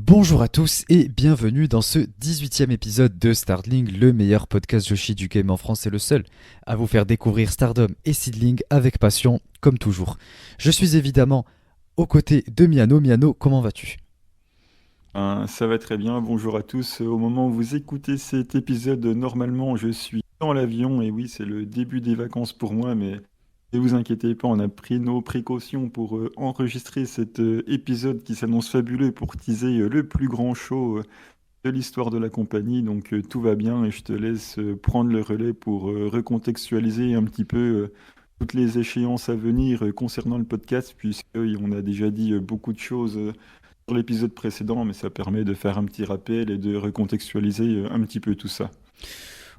Bonjour à tous et bienvenue dans ce 18e épisode de Startling, le meilleur podcast Yoshi du game en France et le seul à vous faire découvrir Stardom et Seedling avec passion, comme toujours. Je suis évidemment aux côtés de Miano. Miano, comment vas-tu ? Ça va très bien, bonjour à tous. Au moment où vous écoutez cet épisode, normalement je suis dans l'avion et oui, c'est le début des vacances pour moi, mais ne vous inquiétez pas, on a pris nos précautions pour enregistrer cet épisode qui s'annonce fabuleux pour teaser le plus grand show de l'histoire de la compagnie. Donc tout va bien et je te laisse prendre le relais pour recontextualiser un petit peu toutes les échéances à venir concernant le podcast, puisqu'on a déjà dit beaucoup de choses sur l'épisode précédent, mais ça permet de faire un petit rappel et de recontextualiser un petit peu tout ça.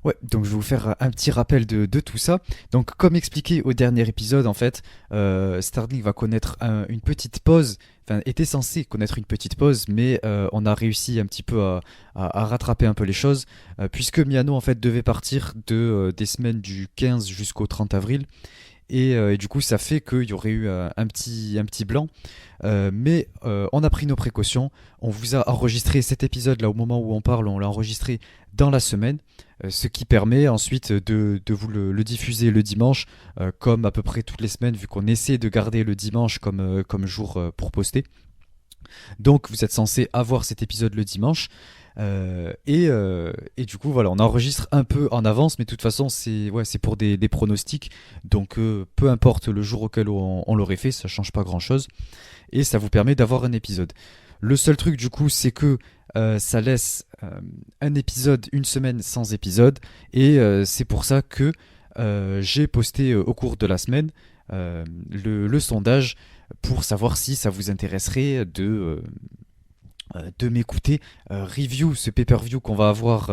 Ouais, donc je vais vous faire un petit rappel de tout ça. Donc comme expliqué au dernier épisode, en fait, Starlink va connaître une petite pause, enfin était censé connaître une petite pause, mais on a réussi un petit peu à rattraper un peu les choses, puisque Miano en fait devait partir des semaines du 15 jusqu'au 30 avril. Et du coup, ça fait qu'il y aurait eu un petit blanc. Mais on a pris nos précautions. On vous a enregistré cet épisode là au moment où on parle. On l'a enregistré dans la semaine. Ce qui permet ensuite de vous le diffuser le dimanche, comme à peu près toutes les semaines, vu qu'on essaie de garder le dimanche comme jour pour poster. Donc vous êtes censé avoir cet épisode le dimanche. Et du coup, voilà, on enregistre un peu en avance, mais de toute façon, c'est pour des pronostics. Donc, peu importe le jour auquel on l'aurait fait, ça change pas grand-chose. Et ça vous permet d'avoir un épisode. Le seul truc, du coup, c'est que ça laisse un épisode, une semaine sans épisode. Et c'est pour ça que j'ai posté au cours de la semaine le sondage pour savoir si ça vous intéresserait de m'écouter review ce pay-per-view qu'on va avoir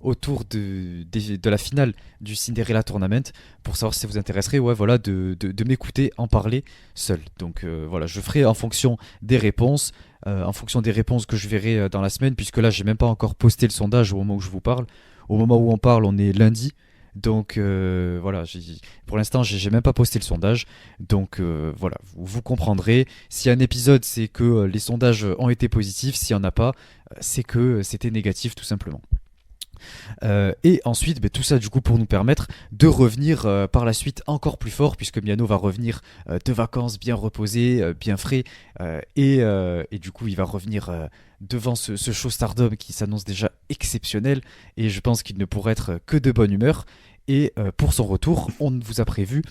autour de la finale du Cinderella Tournament pour savoir si ça vous intéresserait voilà, de m'écouter en parler seul. Donc voilà, je ferai en fonction des réponses que je verrai dans la semaine, puisque là j'ai même pas encore posté le sondage au moment où je vous parle. Au moment où on parle, on est lundi. Donc voilà, pour l'instant j'ai même pas posté le sondage. Donc voilà, vous comprendrez. S'il y a un épisode, c'est que les sondages ont été positifs. S'il n'y en a pas, c'est que c'était négatif tout simplement. Et ensuite, tout ça du coup pour nous permettre de revenir par la suite encore plus fort, puisque Miano va revenir de vacances bien reposé, bien frais, et du coup il va revenir devant ce show Stardom qui s'annonce déjà exceptionnel, et je pense qu'il ne pourrait être que de bonne humeur. Et pour son retour, on vous a prévu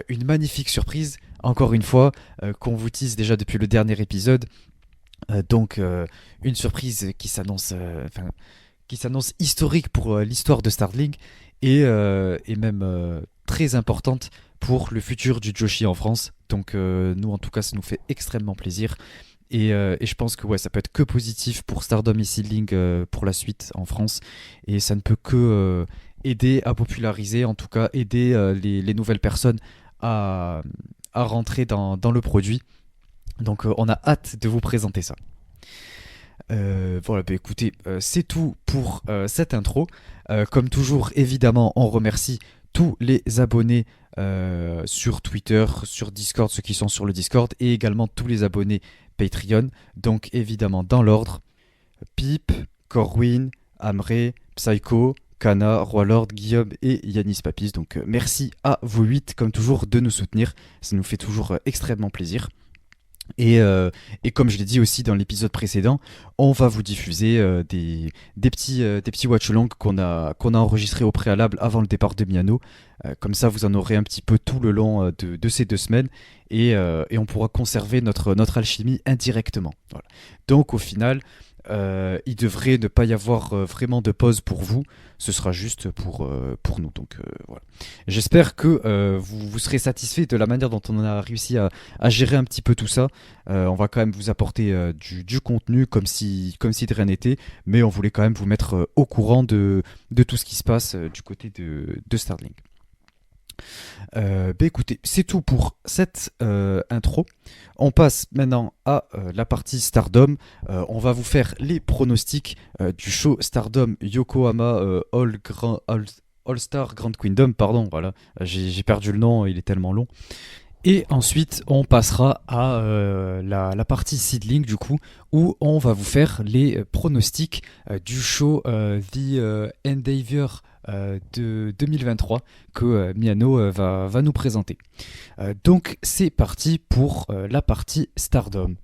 une magnifique surprise, encore une fois, qu'on vous tease déjà depuis le dernier épisode. Donc une surprise qui s'annonce historique pour l'histoire de Startling et même très importante pour le futur du Joshi en France. Donc nous en tout cas ça nous fait extrêmement plaisir et je pense que ouais, ça peut être que positif pour Stardom et Seedling pour la suite en France, et ça ne peut que aider à populariser, en tout cas aider les nouvelles personnes à, à rentrer dans le produit. Donc on a hâte de vous présenter ça. Voilà, écoutez, c'est tout pour cette intro. Comme toujours, évidemment, on remercie tous les abonnés sur Twitter, sur Discord, ceux qui sont sur le Discord, et également tous les abonnés Patreon. Donc évidemment, dans l'ordre, Pip, Corwin, Amré, Psycho, Kana, Roi-Lord, Guillaume et Yanis Papis. Donc merci à vous 8, comme toujours, de nous soutenir. Ça nous fait toujours extrêmement plaisir. Et comme je l'ai dit aussi dans l'épisode précédent, on va vous diffuser des petits watch-alongs qu'on a enregistrés au préalable avant le départ de Miano. Comme ça, vous en aurez un petit peu tout le long de ces 2 semaines, et on pourra conserver notre alchimie indirectement. Voilà. Donc au final, il devrait ne pas y avoir vraiment de pause pour vous, ce sera juste pour nous. Donc voilà. J'espère que vous serez satisfait de la manière dont on a réussi à gérer un petit peu tout ça. On va quand même vous apporter du contenu comme si de rien n'était, mais on voulait quand même vous mettre au courant de tout ce qui se passe du côté de Starlink. Écoutez, c'est tout pour cette intro. On passe maintenant à la partie Stardom. On va vous faire les pronostics du show Stardom Yokohama All Star Grand Kingdom. Pardon, voilà, j'ai perdu le nom, il est tellement long. Et ensuite, on passera à la partie seedling, du coup, où on va vous faire les pronostics du show The Endeavor de 2023 que Miano va nous présenter. Donc, c'est parti pour la partie Stardom.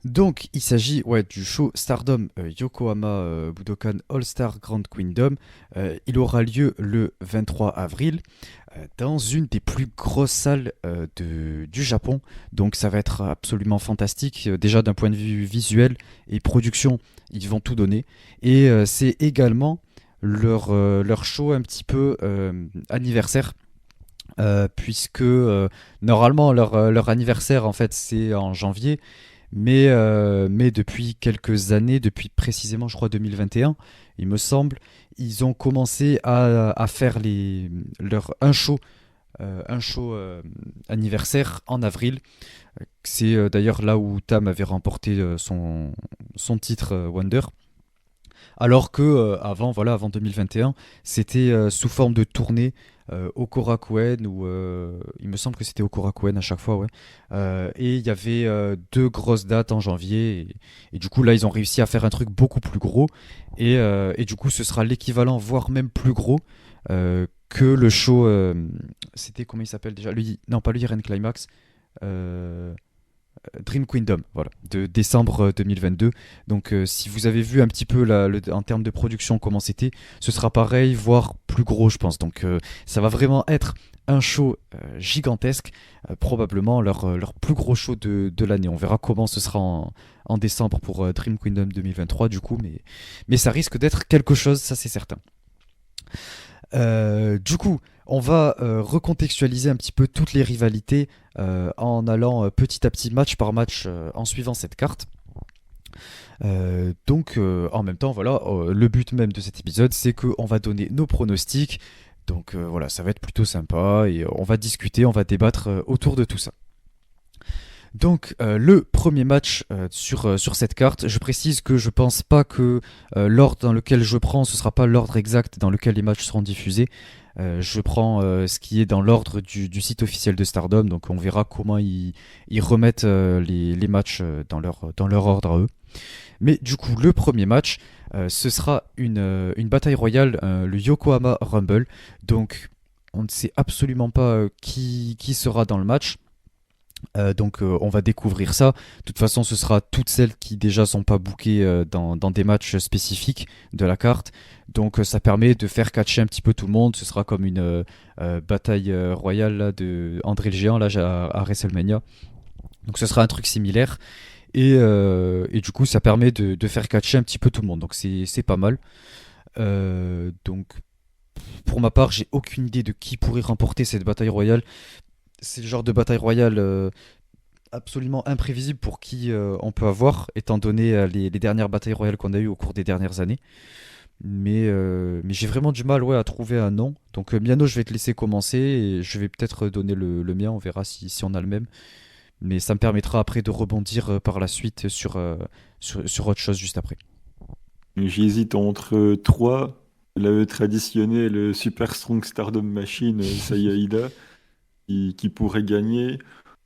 Donc, il s'agit du show Stardom Yokohama Budokan All-Star Grand Kingdom. Il aura lieu le 23 avril dans une des plus grosses salles du Japon. Donc, ça va être absolument fantastique. Déjà, d'un point de vue visuel et production, ils vont tout donner. Et c'est également leur show un petit peu anniversaire. Puisque normalement leur anniversaire en fait c'est en janvier, mais depuis quelques années, depuis précisément je crois 2021, il me semble, ils ont commencé à faire un show anniversaire en avril. C'est d'ailleurs là où Tam avait remporté son titre Wonder. Alors que avant 2021, c'était sous forme de tournée au Korakuen, ou il me semble que c'était au Korakuen à chaque fois, ouais. Et il y avait deux grosses dates en janvier, et du coup là ils ont réussi à faire un truc beaucoup plus gros, et du coup ce sera l'équivalent, voire même plus gros que le show. C'était comment il s'appelle déjà? Non, pas le Year End Climax. euh, Dream Kingdom, voilà, de décembre 2022. Donc, si vous avez vu un petit peu en termes de production comment c'était, ce sera pareil, voire plus gros, je pense. Donc, ça va vraiment être un show gigantesque, probablement leur plus gros show de l'année. On verra comment ce sera en décembre pour Dream Kingdom 2023, du coup, mais ça risque d'être quelque chose, ça c'est certain. Du coup, on va recontextualiser un petit peu toutes les rivalités en allant petit à petit, match par match, en suivant cette carte. Donc, en même temps, voilà, le but même de cet épisode, c'est qu'on va donner nos pronostics. Donc voilà, ça va être plutôt sympa et on va discuter, on va débattre autour de tout ça. Donc le premier match sur cette carte, je précise que je pense pas que l'ordre dans lequel je prends, ce sera pas l'ordre exact dans lequel les matchs seront diffusés. Je prends ce qui est dans l'ordre du site officiel de Stardom, donc on verra comment ils remettent les matchs dans leur ordre à eux. Mais du coup, le premier match, ce sera une bataille royale, le Yokohama Rumble. Donc on ne sait absolument pas qui sera dans le match. Donc on va découvrir ça. De toute façon, ce sera toutes celles qui déjà sont pas bookées dans des matchs spécifiques de la carte. Donc ça permet de faire catcher un petit peu tout le monde. Ce sera comme une bataille royale là, de André le Géant là, à WrestleMania. Donc ce sera un truc similaire. Et du coup, ça permet de faire catcher un petit peu tout le monde. Donc c'est pas mal. Donc pour ma part, j'ai aucune idée de qui pourrait remporter cette bataille royale. C'est le genre de bataille royale absolument imprévisible pour qui on peut avoir, étant donné les dernières batailles royales qu'on a eues au cours des dernières années. Mais j'ai vraiment du mal à trouver un nom. Donc Miano, je vais te laisser commencer et je vais peut-être donner le mien, on verra si on a le même. Mais ça me permettra après de rebondir par la suite sur autre chose juste après. J'hésite entre trois. Le traditionnel Super Strong Stardom Machine, Sayaida, qui pourrait gagner.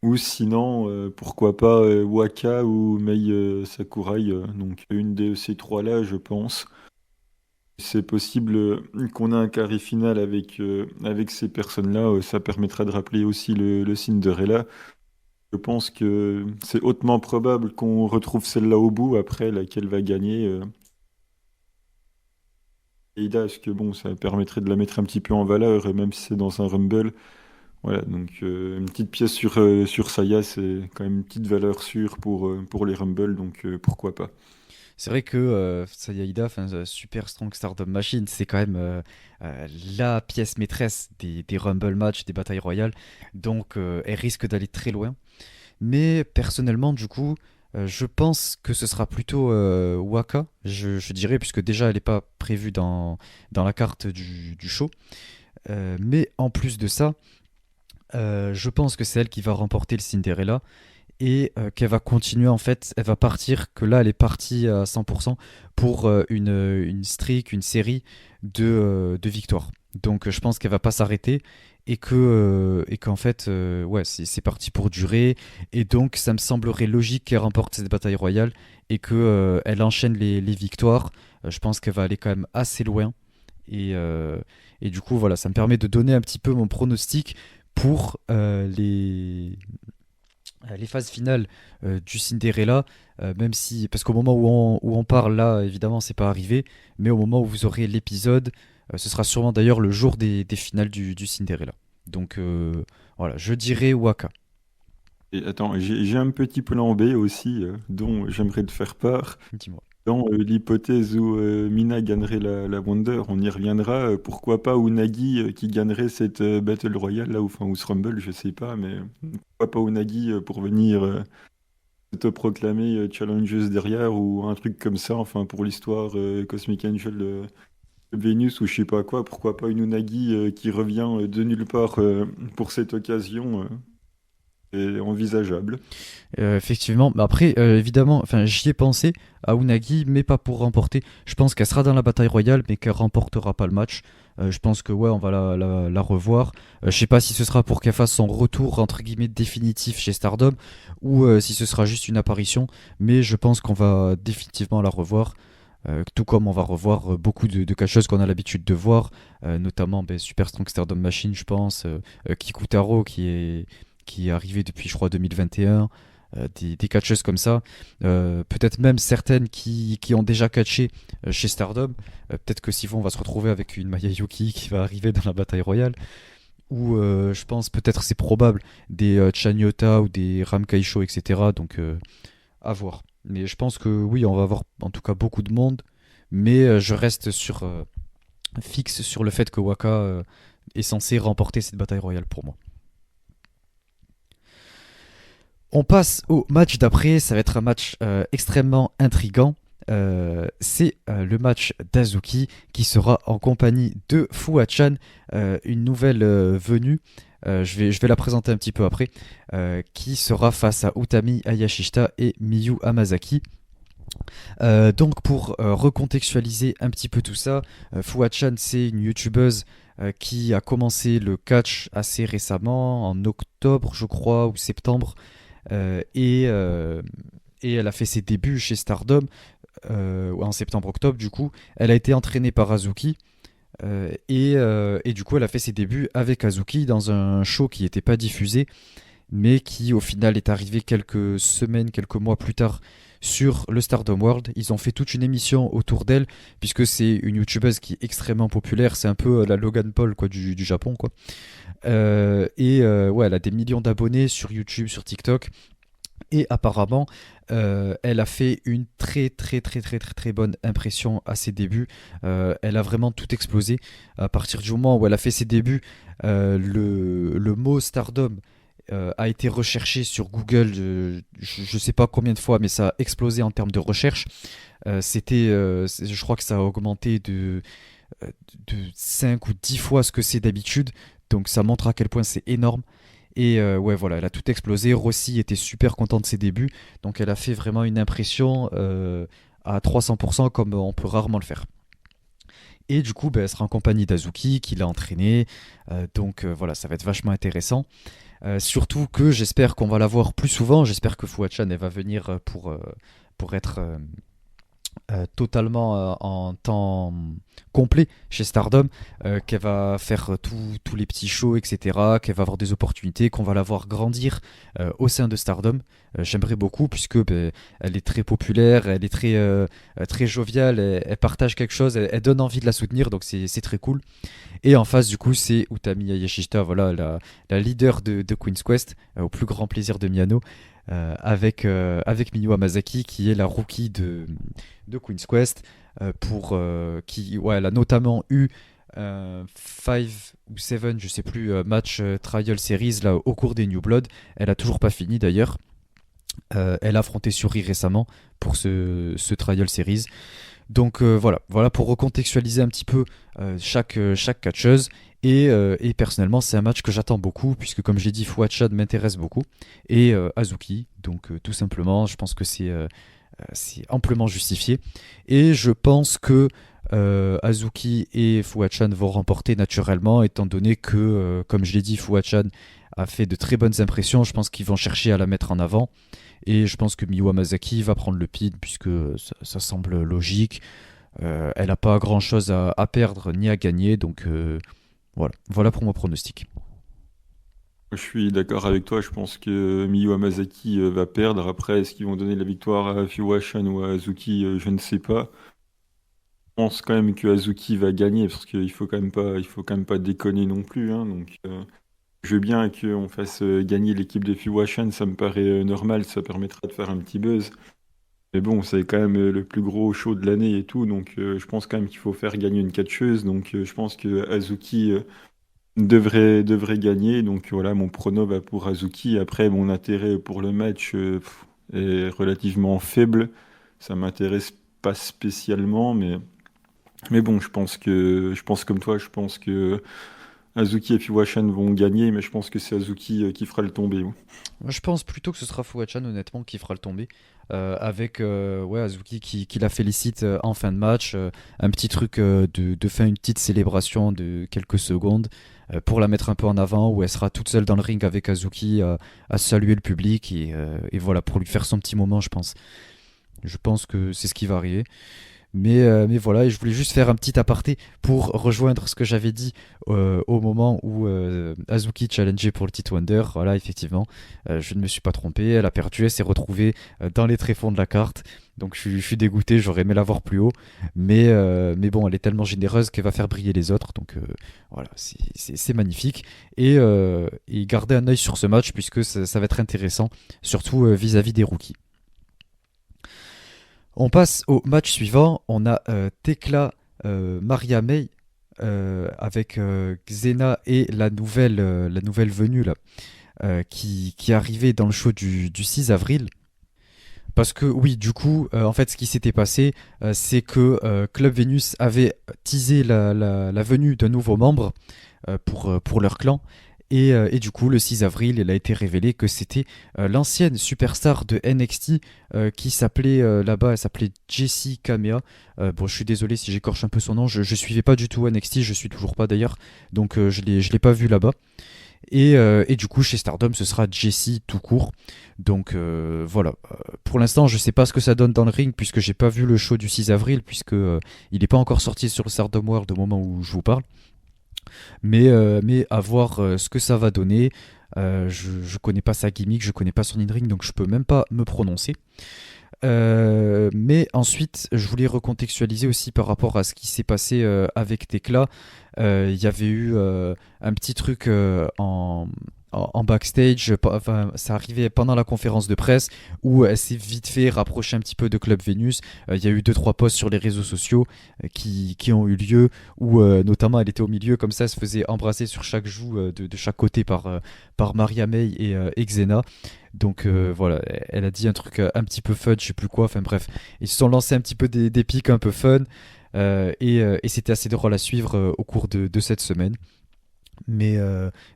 Ou sinon, pourquoi pas Waka ou Mei Sakurai. Donc une de ces trois-là, je pense. C'est possible qu'on ait un carré final avec ces personnes-là. Ça permettra de rappeler aussi le Cinderella. Je pense que c'est hautement probable qu'on retrouve celle-là au bout. Après, laquelle va gagner. Eida, parce que bon, ça permettrait de la mettre un petit peu en valeur, et même si c'est dans un Rumble. Voilà, donc une petite pièce sur Saya, c'est quand même une petite valeur sûre pour les Rumble, donc pourquoi pas. C'est vrai que Sayaida, Super Strong Stardom Machine, c'est quand même la pièce maîtresse des Rumble matchs, des batailles royales. Donc elle risque d'aller très loin. Mais personnellement, du coup, Je pense que ce sera plutôt Waka, je dirais, puisque déjà elle n'est pas prévue dans la carte du show. Mais en plus de ça, je pense que c'est elle qui va remporter le Cinderella et qu'elle va continuer en fait, elle va partir, que là elle est partie à 100% pour une streak, une série de victoires. Donc je pense qu'elle va pas s'arrêter et qu'en fait ouais c'est parti pour durer et donc ça me semblerait logique qu'elle remporte cette bataille royale et que elle enchaîne les victoires. Je pense qu'elle va aller quand même assez loin et, euh, et du coup voilà ça me permet de donner un petit peu mon pronostic pour les phases finales du Cinderella, même si, parce qu'au moment où on parle là, évidemment, c'est pas arrivé, mais au moment où vous aurez l'épisode, ce sera sûrement d'ailleurs le jour des finales du Cinderella. Donc voilà, je dirais Waka. Et attends, j'ai un petit plan B aussi, dont j'aimerais te faire part. Dis-moi. Dans l'hypothèse où Mina gagnerait la Wonder, on y reviendra. Pourquoi pas Unagi qui gagnerait cette Battle Royale là, ou, enfin, ou ce Rumble, je sais pas, mais pourquoi pas Unagi pour venir te proclamer challengeuse derrière ou un truc comme ça, enfin pour l'histoire Cosmic Angel de Vénus ou je sais pas quoi, pourquoi pas une Unagi qui revient de nulle part pour cette occasion est envisageable. Effectivement, mais après, évidemment, enfin, j'y ai pensé à Unagi, mais pas pour remporter. Je pense qu'elle sera dans la bataille royale, mais qu'elle remportera pas le match. Je pense que ouais, on va la revoir. Je sais pas si ce sera pour qu'elle fasse son retour entre guillemets définitif chez Stardom ou si ce sera juste une apparition, mais je pense qu'on va définitivement la revoir. Tout comme on va revoir beaucoup de catcheuses qu'on a l'habitude de voir, notamment ben, Super Strong Stardom Machine, je pense, Kikutaro qui est arrivé depuis, je crois, 2021, des catcheuses comme ça, peut-être même certaines qui ont déjà catché chez Stardom, peut-être que Siphon va se retrouver avec une Maya Yuki qui va arriver dans la bataille royale, ou je pense peut-être c'est probable des Chanyota ou des Ramkaisho, etc. Donc à voir. Mais je pense que oui, on va avoir en tout cas beaucoup de monde, mais je reste fixe sur le fait que Waka est censé remporter cette bataille royale pour moi. On passe au match d'après, ça va être un match extrêmement intrigant. C'est le match d'Azuki qui sera en compagnie de Fuwa-chan, une nouvelle venue. Je vais la présenter un petit peu après, qui sera face à Utami Hayashishita et Miyu Hamasaki. Donc pour recontextualiser un petit peu tout ça, Fuwa-chan c'est une youtubeuse qui a commencé le catch assez récemment, en octobre je crois, ou septembre, euh, et, euh, et elle a fait ses débuts chez Stardom en septembre-octobre du coup. Elle a été entraînée par Azuki et du coup elle a fait ses débuts avec Azuki dans un show qui n'était pas diffusé mais qui au final est arrivé quelques semaines, quelques mois plus tard sur le Stardom World. Ils ont fait toute une émission autour d'elle, puisque c'est une youtubeuse qui est extrêmement populaire, c'est un peu la Logan Paul quoi, du Japon. Quoi. Ouais, elle a des millions d'abonnés sur YouTube, sur TikTok, et apparemment, elle a fait une très bonne impression à ses débuts. Elle a vraiment tout explosé. À partir du moment où elle a fait ses débuts, le mot Stardom a été recherché sur Google, je ne sais pas combien de fois, mais ça a explosé en termes de recherche. Je crois que ça a augmenté de 5 ou 10 fois ce que c'est d'habitude. Donc ça montre à quel point c'est énorme. Et ouais, voilà, elle a tout explosé. Rossi était super content de ses débuts. Donc elle a fait vraiment une impression à 300% comme on peut rarement le faire. Et du coup, ben, elle sera en compagnie d'Azuki qui l'a entraînée. Donc voilà, ça va être vachement intéressant. Surtout que j'espère qu'on va la voir plus souvent. J'espère que Fuwa-chan elle va venir pour être totalement en temps complet chez Stardom, qu'elle va faire tous les petits shows, etc., qu'elle va avoir des opportunités, qu'on va la voir grandir au sein de Stardom. J'aimerais beaucoup puisque ben, elle est très populaire, elle est très joviale, elle partage quelque chose, elle donne envie de la soutenir, donc c'est très cool. Et en face, du coup, c'est Utami Hayashishita, voilà, la leader de Queen's Quest, au plus grand plaisir de Miyano, avec Miyu Hamasaki, qui est la rookie de Queen's Quest, qui, ouais, elle a notamment eu 5 ou 7, je sais plus, match Trial Series là, au cours des New Blood. Elle a toujours pas fini d'ailleurs. Elle a affronté Suri récemment pour ce Trial Series. Donc voilà pour recontextualiser un petit peu chaque catcheuse. Et personnellement, c'est un match que j'attends beaucoup, puisque comme j'ai dit, Fouad m'intéresse beaucoup. Et Azuki, donc tout simplement, je pense que c'est amplement justifié. Et je pense que Azuki et Fouad vont remporter naturellement, étant donné que, comme je l'ai dit, Fouad a fait de très bonnes impressions. Je pense qu'ils vont chercher à la mettre en avant. Et je pense que Miwa Masaki va prendre le pin, puisque ça semble logique. Elle n'a pas grand chose à perdre ni à gagner, donc voilà pour mon pronostic. Je suis d'accord avec toi, je pense que Miyu Hamasaki va perdre. Après, est-ce qu'ils vont donner la victoire à Fuwashan ou à Azuki? Je ne sais pas. Je pense quand même que Azuki va gagner, parce il faut quand même pas déconner non plus, hein. Donc, je veux bien qu'on fasse gagner l'équipe de Fuwashan, ça me paraît normal, ça permettra de faire un petit buzz. Mais bon, c'est quand même le plus gros show de l'année et tout, donc je pense quand même qu'il faut faire gagner une catcheuse. Donc je pense que Azuki devrait gagner. Donc voilà, mon prono va pour Azuki. Après, mon intérêt pour le match est relativement faible. Ça m'intéresse pas spécialement, mais bon, je pense comme toi, je pense que Azuki et Fuwashan vont gagner, mais je pense que c'est Azuki qui fera le tombé. Ouais. Moi, je pense plutôt que ce sera Fouad honnêtement, qui fera le tombé. Avec ouais, Azuki qui la félicite en fin de match. Un petit truc de fin, une petite célébration de quelques secondes pour la mettre un peu en avant, où elle sera toute seule dans le ring avec Azuki à saluer le public. Et voilà, pour lui faire son petit moment, je pense. Je pense que c'est ce qui va arriver. Mais voilà, et je voulais juste faire un petit aparté pour rejoindre ce que j'avais dit au moment où Azuki challengeait pour le titre Wonder. Voilà, effectivement, je ne me suis pas trompé. Elle a perdu, elle s'est retrouvée dans les tréfonds de la carte. Donc je suis dégoûté, j'aurais aimé la voir plus haut. Mais bon, elle est tellement généreuse qu'elle va faire briller les autres. Donc voilà, c'est magnifique. Et garder un œil sur ce match, puisque ça va être intéressant, surtout vis-à-vis des rookies. On passe au match suivant. On a Tekla Maria May avec Xena et la nouvelle venue là, qui est arrivée dans le show du 6 avril. Parce que oui, du coup, en fait, ce qui s'était passé, c'est que Club Venus avait teasé la venue d'un nouveau membre pour leur clan. Et du coup, le 6 avril, il a été révélé que c'était l'ancienne superstar de NXT qui s'appelait là-bas, elle s'appelait Jessie Kamea. Bon, je suis désolé si j'écorche un peu son nom, je suivais pas du tout NXT, je suis toujours pas d'ailleurs, donc je l'ai pas vu là-bas. Et du coup, chez Stardom, ce sera Jessie tout court. Donc voilà. Pour l'instant, je sais pas ce que ça donne dans le ring, puisque j'ai pas vu le show du 6 avril, puisque il n'est pas encore sorti sur le Stardom World au moment où je vous parle. Mais à voir ce que ça va donner. Je connais pas sa gimmick, je connais pas son in-ring, donc je peux même pas me prononcer. Mais ensuite, je voulais recontextualiser aussi par rapport à ce qui s'est passé avec Tekla. Il y avait eu un petit truc en backstage, enfin, ça arrivait pendant la conférence de presse où elle s'est vite fait rapprocher un petit peu de Club Venus. Il y a eu deux trois posts sur les réseaux sociaux qui ont eu lieu où notamment elle était au milieu comme ça, elle se faisait embrasser sur chaque joue de chaque côté par Maria May et Xena. Donc voilà, elle a dit un truc un petit peu fun, je sais plus quoi, enfin bref, ils se sont lancés un petit peu des pics un peu fun et c'était assez drôle à suivre au cours de cette semaine. Mais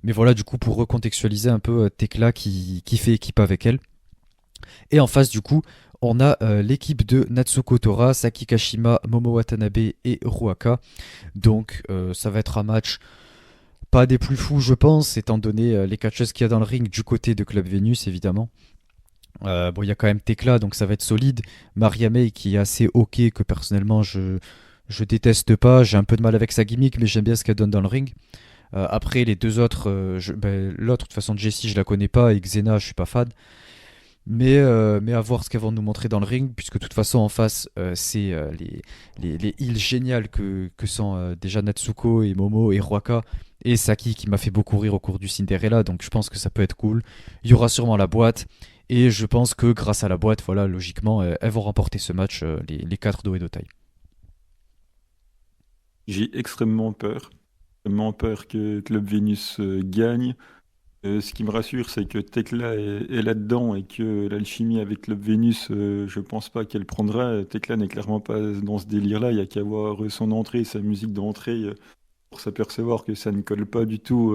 voilà, du coup, pour recontextualiser un peu Tekla qui fait équipe avec elle. Et en face, du coup, on a l'équipe de Natsuko Tora, Saki Kashima, Momo Watanabe et Ruaka. Donc ça va être un match pas des plus fous, je pense, étant donné les catcheuses qu'il y a dans le ring du côté de Club Venus, évidemment. Bon, il y a quand même Tekla, donc ça va être solide. Maria May qui est assez ok, que personnellement je déteste pas. J'ai un peu de mal avec sa gimmick, mais j'aime bien ce qu'elle donne dans le ring. Après, les deux autres, l'autre, de toute façon, Jessie, je la connais pas, et Xena, je suis pas fan. Mais à voir ce qu'elles vont nous montrer dans le ring, puisque de toute façon, en face, c'est les heals géniales que sont déjà Natsuko et Momo et Ruaka et Saki qui m'a fait beaucoup rire au cours du Cinderella, donc je pense que ça peut être cool. Il y aura sûrement la boîte, et je pense que grâce à la boîte, voilà, logiquement, elles vont remporter ce match, les 4 do et taille. J'ai extrêmement peur que Club Venus gagne. Ce qui me rassure, c'est que Tekla est là-dedans et que l'alchimie avec Club Vénus, je pense pas qu'elle prendra. Tekla n'est clairement pas dans ce délire-là. Il y a qu'à voir son entrée, sa musique d'entrée, pour s'apercevoir que ça ne colle pas du tout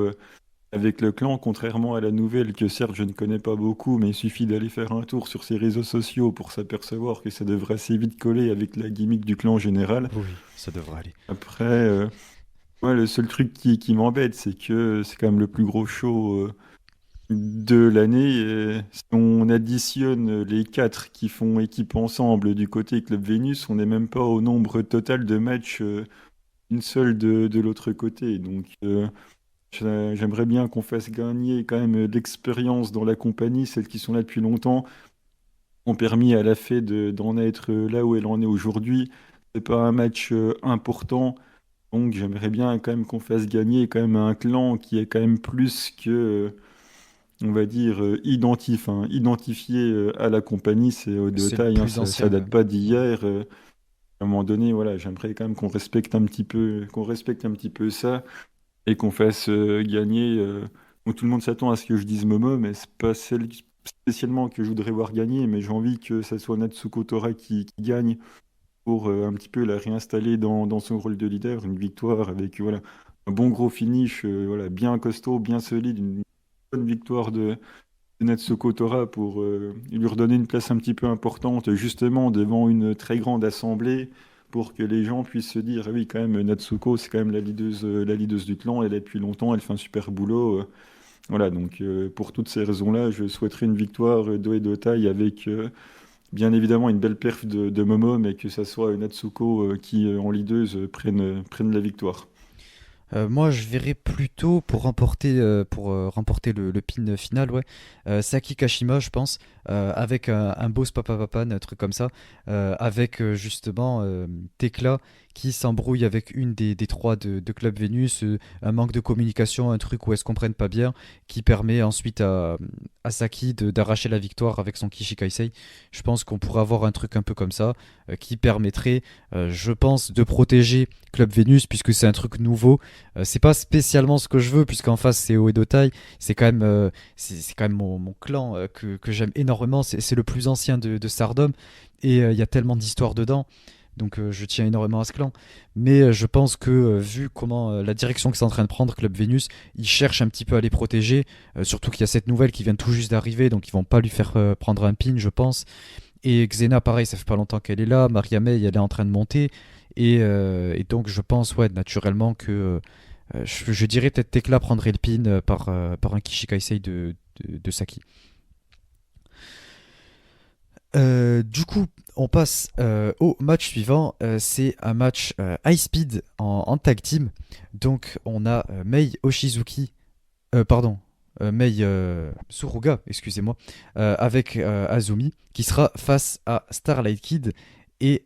avec le clan, contrairement à la nouvelle que certes je ne connais pas beaucoup, mais il suffit d'aller faire un tour sur ses réseaux sociaux pour s'apercevoir que ça devrait assez vite coller avec la gimmick du clan général. Oui, ça devrait aller. Après, ouais, le seul truc qui m'embête, c'est que c'est quand même le plus gros show de l'année. Et si on additionne les quatre qui font équipe ensemble du côté Club Vénus, on n'est même pas au nombre total de matchs, une seule de l'autre côté. Donc, j'aimerais bien qu'on fasse gagner quand même l'expérience dans la compagnie, celles qui sont là depuis longtemps, ont permis à la Fed d'en être là où elle en est aujourd'hui. C'est pas un match important, donc j'aimerais bien quand même qu'on fasse gagner quand même un clan qui est quand même plus que, on va dire, identifié à la compagnie. C'est au C'est le détail, plus ça ancien date même. pas d'hier. À un moment donné, voilà, j'aimerais quand même qu'on respecte un petit peu ça et qu'on fasse gagner. Bon, tout le monde s'attend à ce que je dise Momo, mais c'est pas celle spécialement que je voudrais voir gagner, mais j'ai envie que ça soit Natsuko Tora qui gagne pour un petit peu la réinstaller dans son rôle de leader. Une victoire avec voilà, un bon gros finish, voilà, bien costaud, bien solide, une bonne victoire de Natsuko Tora pour lui redonner une place un petit peu importante, justement devant une très grande assemblée, pour que les gens puissent se dire, ah oui, quand même, Natsuko, c'est quand même la leaduse du clan, elle est depuis longtemps, elle fait un super boulot. Voilà, donc pour toutes ces raisons-là, je souhaiterais une victoire d'Oedo Tai avec bien évidemment une belle perf de Momo, mais que ça soit Natsuko qui, en leaduse, prenne la victoire. Moi, je verrais plutôt pour remporter le pin final, ouais. Saki Kashima, je pense, avec un boss papa papa, un truc comme ça, avec justement Tekla qui s'embrouille avec une des trois de Club Vénus, un manque de communication, un truc où elles se comprennent pas bien, qui permet ensuite à Saki d'arracher la victoire avec son Kishikaisei. Je pense qu'on pourrait avoir un truc un peu comme ça, qui permettrait, je pense, de protéger Club Vénus, puisque c'est un truc nouveau. C'est pas spécialement ce que je veux, puisqu'en face c'est Oedo Tai. C'est quand même mon clan que j'aime énormément. C'est le plus ancien de Stardom et il y a tellement d'histoires dedans. Donc je tiens énormément à ce clan. Mais je pense que vu comment la direction que c'est en train de prendre, Club Vénus, ils cherchent un petit peu à les protéger. Surtout qu'il y a cette nouvelle qui vient tout juste d'arriver, donc ils vont pas lui faire prendre un pin, je pense. Et Xena, pareil, ça fait pas longtemps qu'elle est là. Maria May, elle est en train de monter. Et donc je pense, ouais, naturellement que je dirais peut-être Tekla prendrait le pin par un Kishikaisei de Saki. Du coup, on passe au match suivant. C'est un match high speed en tag team. Donc, on a Mei Oshizuki, pardon, Mei Suruga, excusez-moi, avec Azumi, qui sera face à Starlight Kid et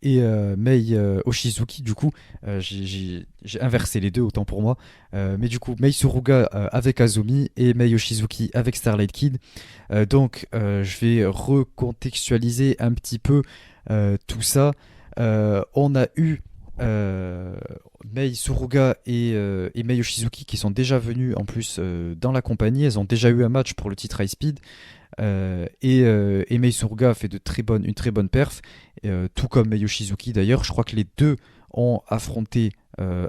Mei Oshizuki. Du coup, j'ai inversé les deux, autant pour moi. Mais du coup, Mei Suruga avec Azumi et Mei Oshizuki avec Starlight Kid. Je vais recontextualiser un petit peu tout ça. On a eu Mei Suruga et Mei Oshizuki qui sont déjà venus en plus dans la compagnie. Elles ont déjà eu un match pour le titre High Speed. Et Mei Suruga a fait une très bonne perf, tout comme Mei Yoshizuki d'ailleurs. Je crois que les deux ont affronté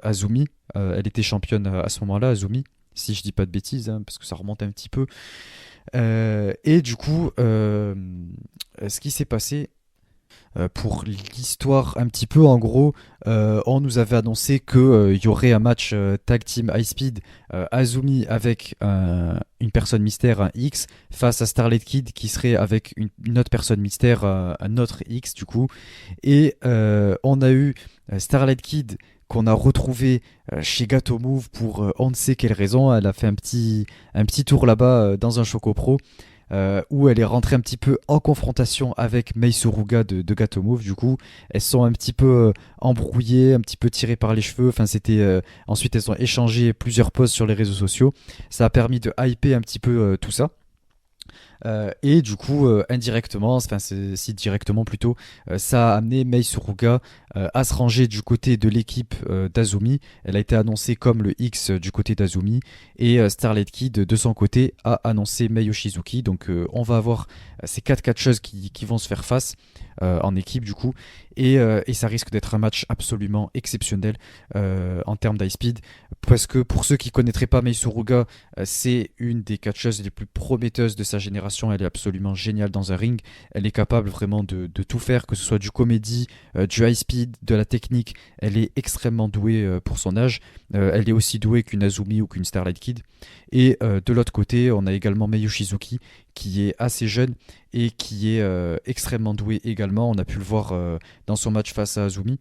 Azumi. Elle était championne à ce moment-là, Azumi, si je dis pas de bêtises, hein, parce que ça remonte un petit peu. Et du coup, ce qui s'est passé, pour l'histoire un petit peu en gros, on nous avait annoncé qu'il y aurait un match tag team high speed, Azumi avec une personne mystère, un X, face à Starlight Kid qui serait avec une autre personne mystère, un autre X du coup. Et on a eu Starlight Kid qu'on a retrouvé chez Gato Move pour on ne sait quelle raison. Elle a fait un petit tour là-bas dans un Choco Pro, où elle est rentrée un petit peu en confrontation avec Mei Suruga de Gato Move. Du coup, elles sont un petit peu embrouillées, un petit peu tirées par les cheveux. Enfin, ensuite, elles ont échangé plusieurs posts sur les réseaux sociaux. Ça a permis de hyper un petit peu tout ça. Et du coup, indirectement, enfin si directement plutôt, ça a amené Mei Suruga à se ranger du côté de l'équipe d'Azumi. Elle a été annoncée comme le X du côté d'Azumi. Et Starlight Kid, de son côté, a annoncé Mei Yoshizuki. Donc on va avoir ces quatre catcheuses qui vont se faire face en équipe du coup. Et ça risque d'être un match absolument exceptionnel en termes d'high speed. Parce que pour ceux qui ne connaîtraient pas Mei Suruga, c'est une des catcheuses les plus prometteuses de sa génération. Elle est absolument géniale dans un ring. Elle est capable vraiment de tout faire, que ce soit du comédie, du high speed, de la technique. Elle est extrêmement douée pour son âge. Elle est aussi douée qu'une Azumi ou qu'une Starlight Kid. Et de l'autre côté, on a également Mei Shizuki qui est assez jeune et qui est extrêmement douée également. On a pu le voir dans son match face à Azumi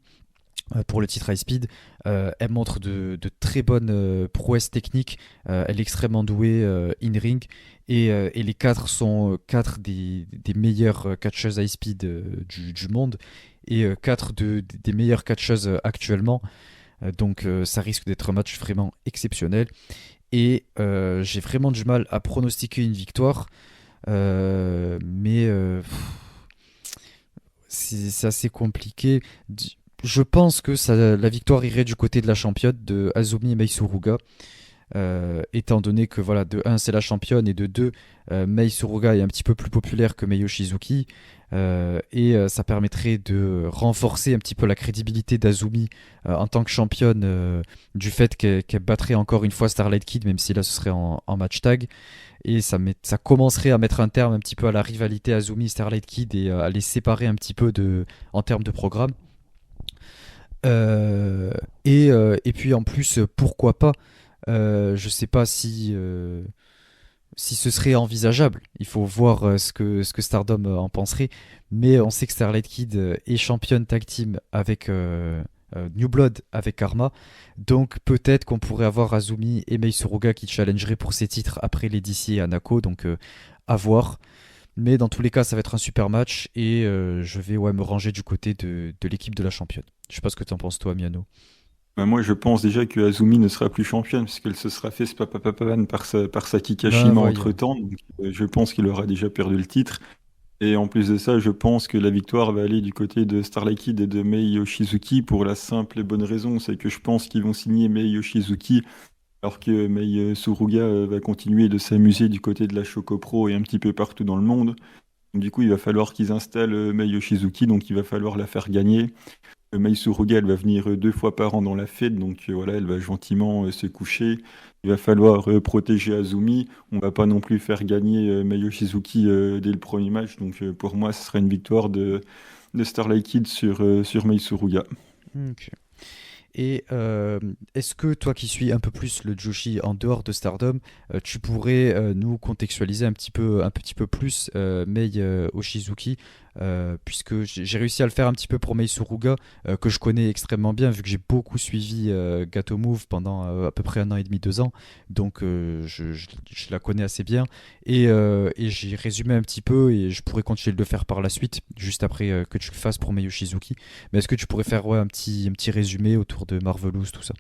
pour le titre High Speed. Elle montre de très bonnes prouesses techniques. Elle est extrêmement douée in-ring. Et les quatre sont quatre des meilleures catcheuses High Speed du monde. Et quatre des meilleures catcheuses actuellement. Donc ça risque d'être un match vraiment exceptionnel. Et j'ai vraiment du mal à pronostiquer une victoire. Mais c'est assez compliqué. Je pense que la victoire irait du côté de la championne de Azumi et Mei Suruga. Étant donné que voilà, de un c'est la championne et de 2 Mei Suruga est un petit peu plus populaire que Mei Yoshizuki. Ça permettrait de renforcer un petit peu la crédibilité d'Azumi en tant que championne du fait qu'elle battrait encore une fois Starlight Kid, même si là ce serait en match tag. Et ça commencerait à mettre un terme un petit peu à la rivalité Azumi-Starlight Kid et à les séparer un petit peu en termes de programme. Et puis en plus, pourquoi pas, je sais pas si ce serait envisageable. Il faut voir ce que Stardom en penserait. Mais on sait que Starlight Kid est championne tag team avec New Blood, avec Karma. Donc peut-être qu'on pourrait avoir Azumi et Mei Suruga qui challengeraient pour ces titres après les DC et Anako. Donc à voir. Mais dans tous les cas, ça va être un super match. Et je vais me ranger du côté de l'équipe de la championne. Je sais pas ce que t'en penses toi, Miano. Bah, moi, je pense déjà que Azumi ne sera plus championne, puisqu'elle se sera fait spapapapan par sa Ben Kikashima voyons. entre-temps. Donc, je pense qu'il aura déjà perdu le titre. Et en plus de ça, je pense que la victoire va aller du côté de Starlight Kid et de Mei Yoshizuki pour la simple et bonne raison, c'est que je pense qu'ils vont signer Mei Yoshizuki alors que Mei Suruga va continuer de s'amuser du côté de la Choco Pro et un petit peu partout dans le monde. Donc, du coup, il va falloir qu'ils installent Mei Yoshizuki, donc il va falloir la faire gagner. Mei Suruga, elle va venir 2 fois par an dans la fête, donc voilà, elle va gentiment se coucher. Il va falloir protéger Azumi. On va pas non plus faire gagner Mei Shizuki dès le premier match. Donc pour moi, ce sera une victoire de Starlight Kid sur Mei Suruga. Ok. Et est-ce que toi qui suis un peu plus le Joshi en dehors de Stardom, tu pourrais nous contextualiser un petit peu plus Mei Oshizuki, puisque j'ai réussi à le faire un petit peu pour Mei Suruga, que je connais extrêmement bien vu que j'ai beaucoup suivi Gato Move pendant à peu près 1 an et demi, 2 ans, donc je la connais assez bien et j'ai résumé un petit peu et je pourrais continuer de le faire par la suite, juste après que tu le fasses pour Mei Oshizuki. Mais est-ce que tu pourrais faire un petit résumé autour de Marvelous, tout ça?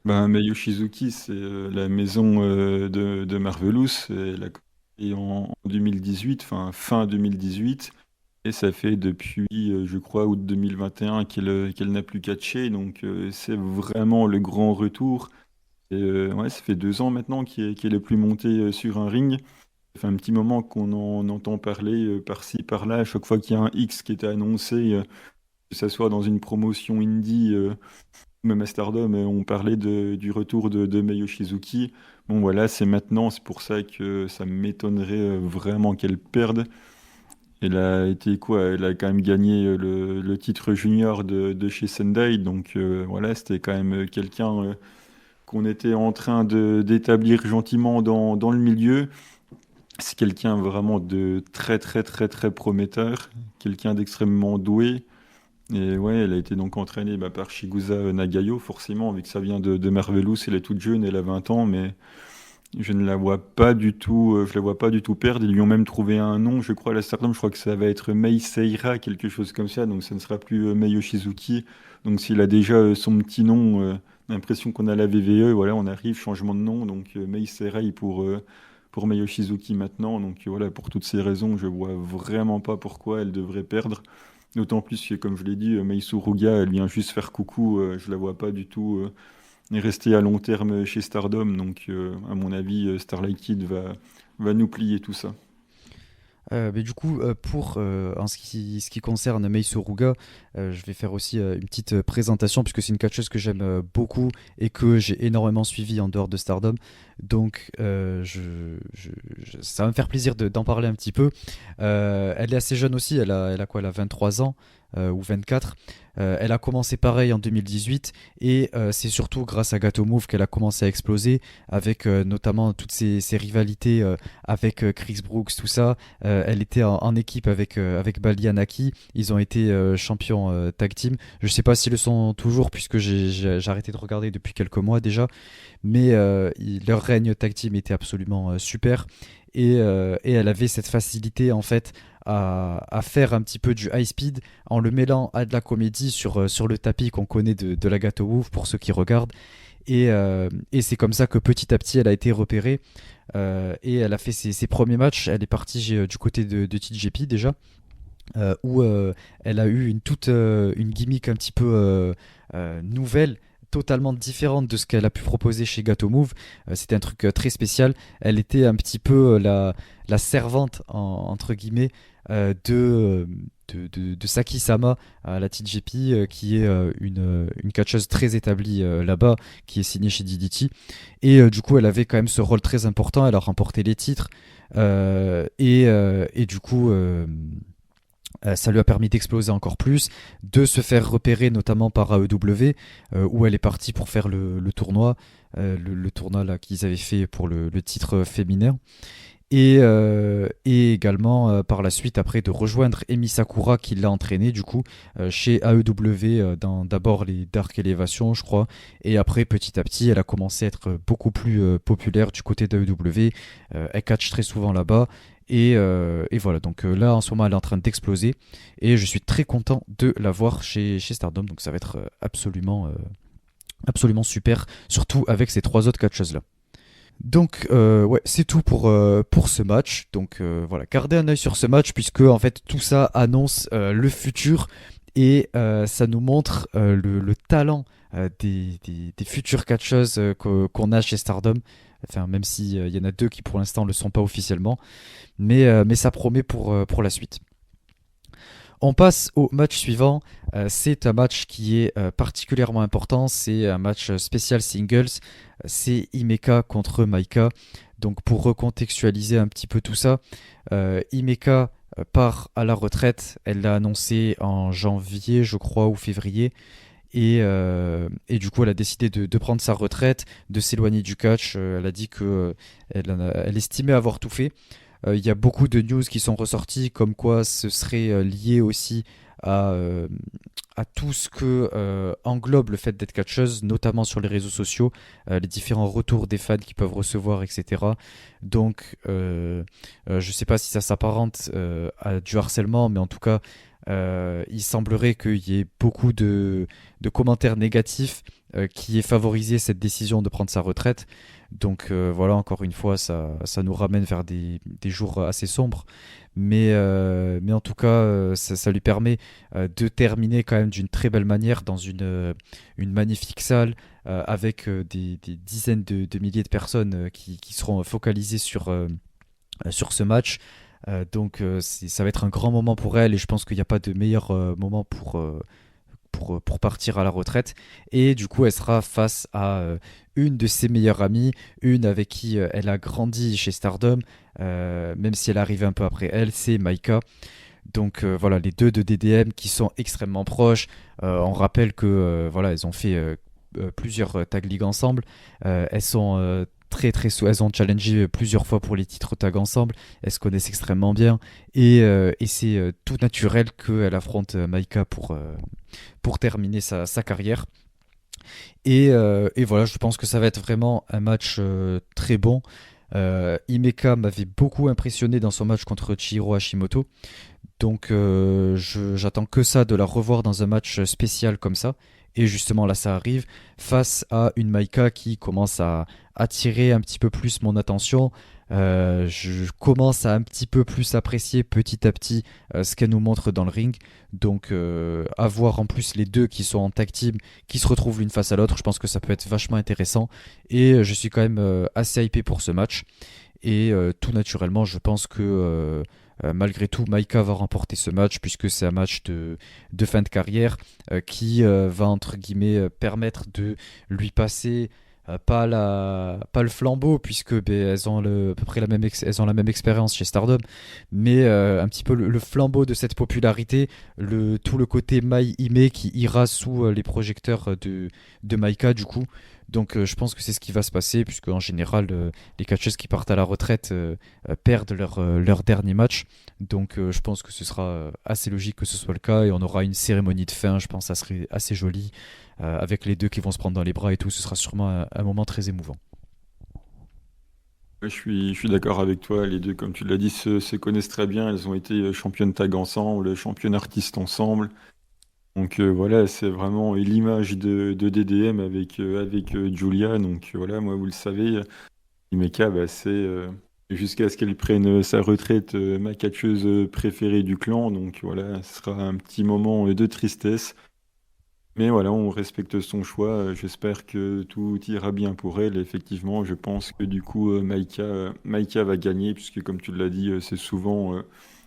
Ben, Mei Shizuki, c'est la maison de Marvelous. Elle a créé en 2018, enfin fin 2018. Et ça fait depuis, je crois, août 2021 qu'elle n'a plus catché. Donc c'est vraiment le grand retour. Et ouais, ça fait 2 ans maintenant qu'elle est plus montée sur un ring. Ça fait un petit moment qu'on en entend parler par-ci, par-là. À chaque fois qu'il y a un X qui était annoncé, que ce soit dans une promotion indie, même à Stardom, on parlait du retour de Mei Yoshizuki. Bon voilà, c'est maintenant, c'est pour ça que ça m'étonnerait vraiment qu'elle perde. Elle a été quoi? Elle a quand même gagné le titre junior de chez Sendai, donc voilà, c'était quand même quelqu'un qu'on était en train d'établir gentiment dans le milieu. C'est quelqu'un vraiment de très très très très prometteur, quelqu'un d'extrêmement doué. Et ouais, elle a été donc entraînée par Shigusa Nagayo, forcément, vu que ça vient de Marvelous, elle est toute jeune, elle a 20 ans, mais je ne la vois pas du tout, je la vois pas du tout perdre. Ils lui ont même trouvé un nom, je crois, à la Stardom, je crois que ça va être Mei Seira, quelque chose comme ça, donc ça ne sera plus Mei Yoshizuki. Donc s'il a déjà son petit nom, l'impression qu'on a la VVE, voilà, on arrive, changement de nom, donc Mei Seira pour Mei Shizuki maintenant. Donc voilà, pour toutes ces raisons, je vois vraiment pas pourquoi elle devrait perdre. D'autant plus que, comme je l'ai dit, Mei Suruga, elle vient juste faire coucou. Je la vois pas du tout rester à long terme chez Stardom. Donc, à mon avis, Starlight Kid va nous plier tout ça. Mais du coup, en ce qui concerne Mei Suruga, je vais faire aussi une petite présentation puisque c'est une catcheuse que j'aime beaucoup et que j'ai énormément suivi en dehors de Stardom. Donc, ça va me faire plaisir d'en parler un petit peu. Elle est assez jeune aussi, elle a quoi? Elle a 23 ans ou 24. Elle a commencé pareil en 2018 et c'est surtout grâce à Gato Move qu'elle a commencé à exploser avec notamment toutes ces rivalités avec Chris Brooks, tout ça. Elle était en équipe avec Bali Anaki. Ils ont été champions tag team. Je sais pas s'ils le sont toujours puisque j'ai arrêté de regarder depuis quelques mois déjà. Mais leur règne tag team était absolument super. Et elle avait cette facilité en fait à faire un petit peu du high speed en le mêlant à de la comédie sur le tapis qu'on connaît de la Gato Move pour ceux qui regardent. Et c'est comme ça que petit à petit elle a été repérée. Et elle a fait ses premiers matchs. Elle est partie du côté de TJP déjà, où elle a eu une gimmick un petit peu nouvelle, totalement différente de ce qu'elle a pu proposer chez Gato Move. C'était un truc très spécial. Elle était un petit peu la servante, entre guillemets, de Saki Sama à la TJP, qui est une catcheuse très établie là-bas, qui est signée chez DDT. Et du coup, elle avait quand même ce rôle très important. Elle a remporté les titres. Et du coup, ça lui a permis d'exploser encore plus, de se faire repérer notamment par AEW, où elle est partie pour faire le tournoi, le tournoi là qu'ils avaient fait pour le titre féminin. Et également par la suite après de rejoindre Emi Sakura qui l'a entraîné du coup chez AEW dans d'abord les Dark Elevation je crois, et après petit à petit elle a commencé à être beaucoup plus populaire du côté d'AEW. Elle catch très souvent là-bas et voilà, donc là en ce moment elle est en train d'exploser et je suis très content de la voir chez Stardom, donc ça va être absolument super, surtout avec ces trois autres catcheuses là. Donc ouais, c'est tout pour ce match. Donc voilà, gardez un œil sur ce match puisque en fait tout ça annonce le futur et ça nous montre le talent des futures catcheuses qu'on a chez Stardom. Enfin, même s'il y en a deux qui pour l'instant ne le sont pas officiellement, mais ça promet pour la suite. On passe au match suivant. C'est un match qui est particulièrement important. C'est un match spécial singles. C'est Himeka contre Maika. Donc pour recontextualiser un petit peu tout ça, Himeka part à la retraite. Elle l'a annoncé en janvier, je crois, ou février. Et du coup, elle a décidé de prendre sa retraite, de s'éloigner du catch. Elle a dit que elle estimait avoir tout fait. Il y a beaucoup de news qui sont ressorties comme quoi ce serait lié aussi à, euh, à tout ce que englobe le fait d'être catcheuse, notamment sur les réseaux sociaux, les différents retours des fans qu'ils peuvent recevoir, etc. Donc, je ne sais pas si ça s'apparente à du harcèlement, mais en tout cas, il semblerait qu'il y ait beaucoup de commentaires négatifs qui aient favorisé cette décision de prendre sa retraite. Donc voilà, encore une fois, ça nous ramène vers des jours assez sombres. Mais en tout cas, ça lui permet de terminer quand même d'une très belle manière dans une magnifique salle avec des dizaines de milliers de personnes qui seront focalisées sur ce match. Donc ça va être un grand moment pour elle et je pense qu'il n'y a pas de meilleur moment pour partir à la retraite. Et du coup, elle sera face à une de ses meilleures amies, une avec qui elle a grandi chez Stardom, même si elle est arrivée un peu après elle, c'est Maika. Donc voilà, les deux de DDM qui sont extrêmement proches. On rappelle que voilà, elles ont fait plusieurs tag league ensemble. Elles sont elles ont challengé plusieurs fois pour les titres tag ensemble. Elles se connaissent extrêmement bien et c'est tout naturel qu'elle affronte Maika pour terminer sa carrière. Et voilà, je pense que ça va être vraiment un match très bon. Himeka m'avait beaucoup impressionné dans son match contre Chihiro Hashimoto. Donc j'attends que ça de la revoir dans un match spécial comme ça. Et justement là ça arrive face à une Maika qui commence à attirer un petit peu plus mon attention, Je commence à un petit peu plus apprécier petit à petit ce qu'elle nous montre dans le ring. Donc, avoir en plus les deux qui sont en tag team, qui se retrouvent l'une face à l'autre, je pense que ça peut être vachement intéressant. Et je suis quand même assez hypé pour ce match. Et tout naturellement, je pense que malgré tout, Maika va remporter ce match puisque c'est un match de fin de carrière qui va entre guillemets permettre de lui passer pas le flambeau puisque ben, elles ont à peu près elles ont la même expérience chez Stardom, mais un petit peu le flambeau de cette popularité, tout le côté Mai Hime qui ira sous les projecteurs de Maika du coup. Donc je pense que c'est ce qui va se passer, puisque en général, les catcheuses qui partent à la retraite perdent leur dernier match. Donc je pense que ce sera assez logique que ce soit le cas, et on aura une cérémonie de fin, je pense que ça serait assez joli, avec les deux qui vont se prendre dans les bras et tout, ce sera sûrement un moment très émouvant. Ouais, je suis d'accord avec toi. Les deux, comme tu l'as dit, se connaissent très bien. Elles ont été championnes tag ensemble, championnes artistes ensemble. Donc voilà, c'est vraiment l'image de DDM avec Julia. Donc voilà, moi, vous le savez, Himeka, bah, c'est jusqu'à ce qu'elle prenne sa retraite, ma catcheuse préférée du clan. Donc voilà, ce sera un petit moment de tristesse. Mais voilà, on respecte son choix. J'espère que tout ira bien pour elle. Effectivement, je pense que du coup, Maïka va gagner, puisque comme tu l'as dit, c'est souvent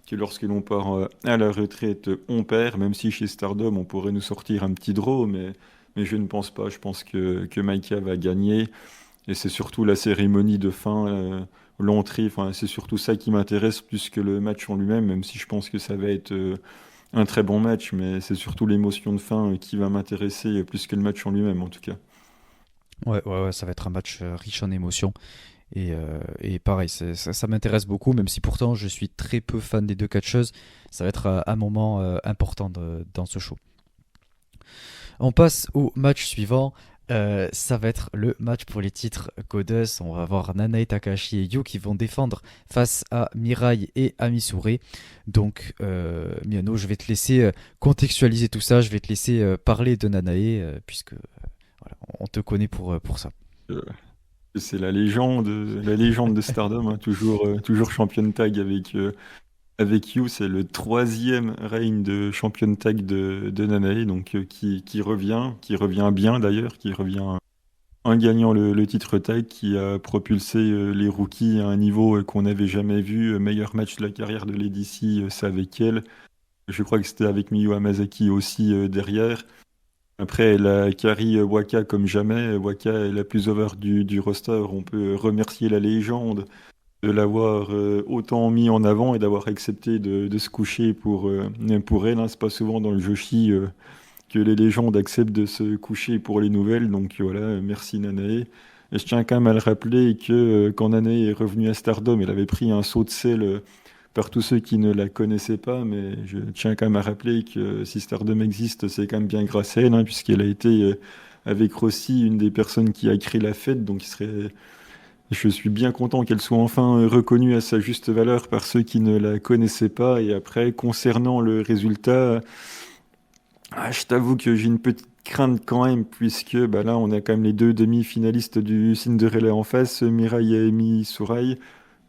que lorsque l'on part à la retraite, on perd, même si chez Stardom, on pourrait nous sortir un petit draw, mais je ne pense pas. Je pense que Maïka va gagner. Et c'est surtout la cérémonie de fin, l'entrée, enfin, c'est surtout ça qui m'intéresse plus que le match en lui-même, même si je pense que ça va être un très bon match, mais c'est surtout l'émotion de fin qui va m'intéresser plus que le match en lui-même en tout cas. Ouais, ouais, ouais, ça va être un match riche en émotions. Et pareil, ça m'intéresse beaucoup, même si pourtant je suis très peu fan des deux catcheuses. Ça va être un moment important dans ce show. On passe au match suivant. Ça va être le match pour les titres Goddess. On va avoir Nanae Takahashi et Yu qui vont défendre face à Mirai et Amisure. Donc, Miano, je vais te laisser contextualiser tout ça. Je vais te laisser parler de Nanae, puisque voilà, on te connaît pour ça. Euh, c'est la légende de Stardom, hein, toujours championne tag avec You. C'est le troisième règne de championne tag de Nanae, donc qui revient bien d'ailleurs, qui revient en gagnant le titre tag, qui a propulsé les rookies à un niveau qu'on n'avait jamais vu. Meilleur match de la carrière de Lady C, c'est avec elle. Je crois que c'était avec Miyu Hamasaki aussi derrière. Après, elle a carry Waka comme jamais. Waka est la plus over du roster. On peut remercier la légende de l'avoir autant mis en avant et d'avoir accepté de se coucher pour elle, hein. C'est pas souvent dans le Joshi que les légendes acceptent de se coucher pour les nouvelles. Donc voilà, merci Nanae. Et je tiens quand même à le rappeler que quand Nanae est revenue à Stardom, elle avait pris un saut de sel par tous ceux qui ne la connaissaient pas. Mais je tiens quand même à rappeler que si Stardom existe, c'est quand même bien grâce à elle, hein, puisqu'elle a été avec Rossi une des personnes qui a créé la fête. Donc je suis bien content qu'elle soit enfin reconnue à sa juste valeur par ceux qui ne la connaissaient pas. Et après, concernant le résultat, je t'avoue que j'ai une petite crainte quand même, puisque bah là, on a quand même les deux demi-finalistes du Cinderella en face, Mirai et Emi Surai,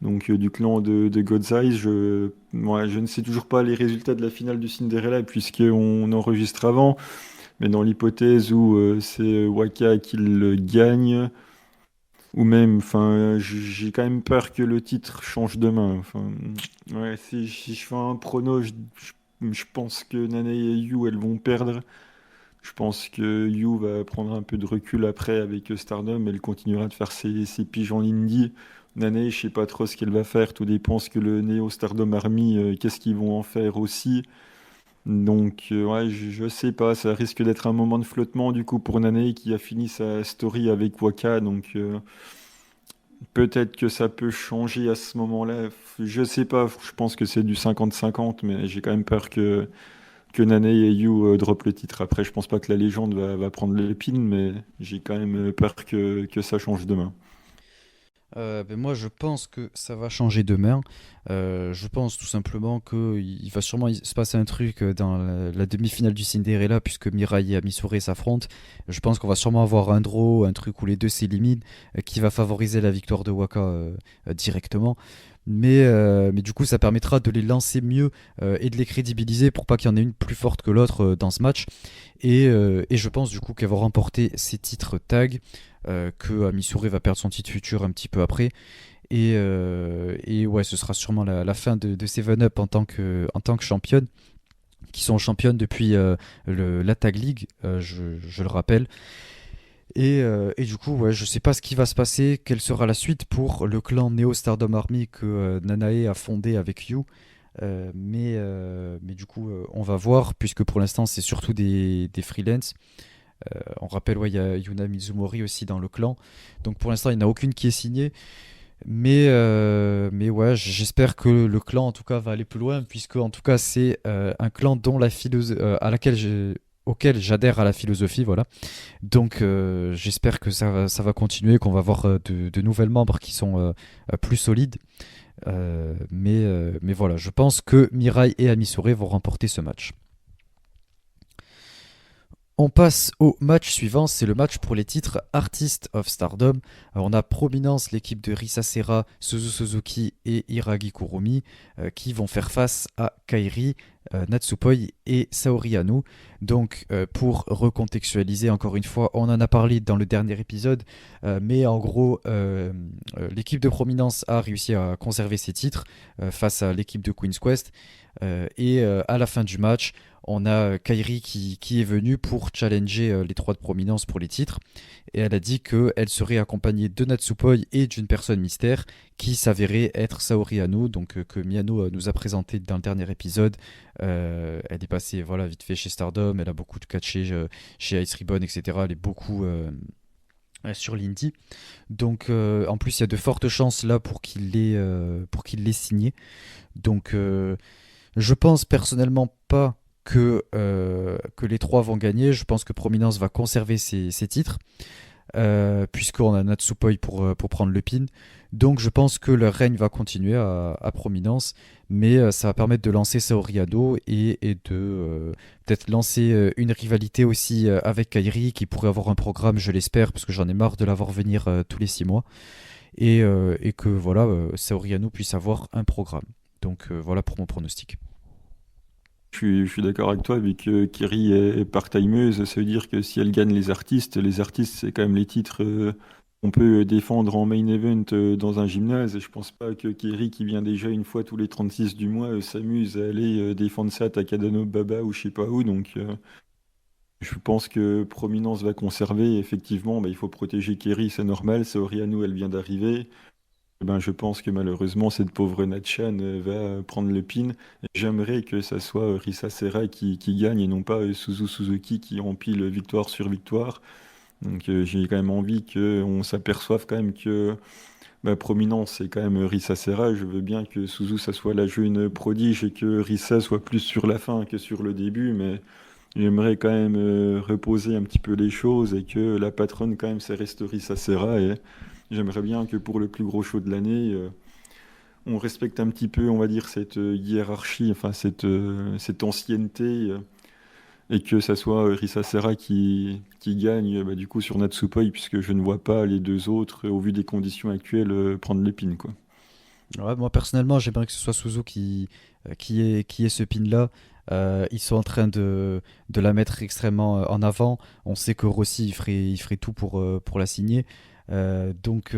donc du clan de God's Eyes. Je ne sais toujours pas les résultats de la finale du Cinderella, puisqu'on enregistre avant, mais dans l'hypothèse où c'est Waka qui le gagne, ou même, enfin, j'ai quand même peur que le titre change de main. Enfin, ouais, si je fais un prono, je pense que Nanae et Yu, elles vont perdre. Je pense que Yu va prendre un peu de recul après avec Stardom. Elle continuera de faire ses piges en indie. Nanae, je sais pas trop ce qu'elle va faire. Tout dépend ce que le Neo Stardom Army, qu'est-ce qu'ils vont en faire aussi. Donc, ouais, je sais pas. Ça risque d'être un moment de flottement du coup pour Nanae qui a fini sa story avec Waka. Donc, peut-être que ça peut changer à ce moment-là. Je sais pas. Je pense que c'est du 50-50, mais j'ai quand même peur que Nanae et Yu drop le titre. Après, je pense pas que la légende va prendre l'épine, mais j'ai quand même peur que ça change demain. Moi, je pense que ça va changer demain. Je pense tout simplement qu'il va sûrement se passer un truc dans la demi-finale du Cinderella, puisque Mirai et Amisure s'affrontent. Je pense qu'on va sûrement avoir un draw, un truc où les deux s'éliminent, qui va favoriser la victoire de Waka directement. Mais du coup, ça permettra de les lancer mieux et de les crédibiliser pour pas qu'il y en ait une plus forte que l'autre dans ce match. Et je pense du coup qu'elles vont remporter ces titres tag, que Amisure va perdre son titre futur un petit peu après. Et ouais, ce sera sûrement la fin de Seven Up en tant que championne, qui sont championnes depuis la Tag League, je le rappelle. Et du coup, ouais, je sais pas ce qui va se passer, quelle sera la suite pour le clan Neo Stardom Army que Nanae a fondé avec Yu. Mais du coup, on va voir, puisque pour l'instant, c'est surtout des freelance. On rappelle, ouais, il y a Yuna Mizumori aussi dans le clan. Donc pour l'instant, il n'y en a aucune qui est signée. Mais ouais, j'espère que le clan en tout cas va aller plus loin, puisque en tout cas c'est un clan dont auquel j'adhère à la philosophie, voilà. Donc j'espère que ça va continuer, qu'on va avoir de nouvelles membres qui sont plus solides. Mais voilà, je pense que Mirai et Amisure vont remporter ce match. On passe au match suivant, c'est le match pour les titres Artist of Stardom. Alors, on a Prominence, l'équipe de Risa Sera, Suzu Suzuki et Hiragi Kurumi qui vont faire face à Kairi, Natsupoi et Saori Anou. Donc pour recontextualiser encore une fois, on en a parlé dans le dernier épisode, mais en gros l'équipe de Prominence a réussi à conserver ses titres face à l'équipe de Queen's Quest. Et à la fin du match, on a Kairi qui est venue pour challenger les trois de Prominence pour les titres. Et elle a dit qu'elle serait accompagnée de Natsupoi et d'une personne mystère qui s'avérait être Saori Anou, donc que Miano nous a présenté dans le dernier épisode. Elle est passée voilà, vite fait chez Stardom, elle a beaucoup de catchés chez Ice Ribbon, etc. Elle est beaucoup sur l'indie. Donc en plus, il y a de fortes chances là pour qu'il l'ait signé. Donc je pense personnellement pas que les trois vont gagner. Je pense que Prominence va conserver ses titres, puisqu'on a Natsupoi pour prendre le pin. Donc je pense que leur règne va continuer à Prominence, mais ça va permettre de lancer Saori Anou et de peut-être lancer une rivalité aussi avec Kairi, qui pourrait avoir un programme, je l'espère, parce que j'en ai marre de la voir venir tous les 6 mois. Et que voilà, Saori Anou puisse avoir un programme. Donc voilà pour mon pronostic. Je suis d'accord avec toi, vu que Kiri est part-timeuse, ça veut dire que si elle gagne les artistes c'est quand même les titres qu'on peut défendre en main event dans un gymnase. Et je pense pas que Kiri, qui vient déjà une fois tous les 36 du mois, s'amuse à aller défendre ça à Takadano Baba ou je sais pas où. Donc je pense que Prominence va conserver. Effectivement, bah, il faut protéger Kiri, c'est normal. Saori Anou, elle vient d'arriver. Eh ben, je pense que malheureusement, cette pauvre Natchan va prendre le pin. Et j'aimerais que ça soit Risa Sera qui gagne et non pas Suzu Suzuki qui empile victoire sur victoire. Donc j'ai quand même envie qu'on s'aperçoive quand même que ma prominence, c'est quand même Risa Sera. Je veux bien que Suzu, ça soit la jeune prodige et que Risa soit plus sur la fin que sur le début, mais j'aimerais quand même reposer un petit peu les choses et que la patronne, quand même, ça reste Risa Sera. Et j'aimerais bien que pour le plus gros show de l'année, on respecte un petit peu, on va dire, cette hiérarchie, enfin cette ancienneté, et que ça soit Risa Sera qui gagne bah, du coup sur Natsupoi, puisque je ne vois pas les deux autres, au vu des conditions actuelles, prendre l'épine, quoi. Ouais, moi personnellement, j'aimerais que ce soit Suzu qui ait ce pin-là. Ils sont en train de la mettre extrêmement en avant. On sait que Rossi il ferait tout pour la signer. Donc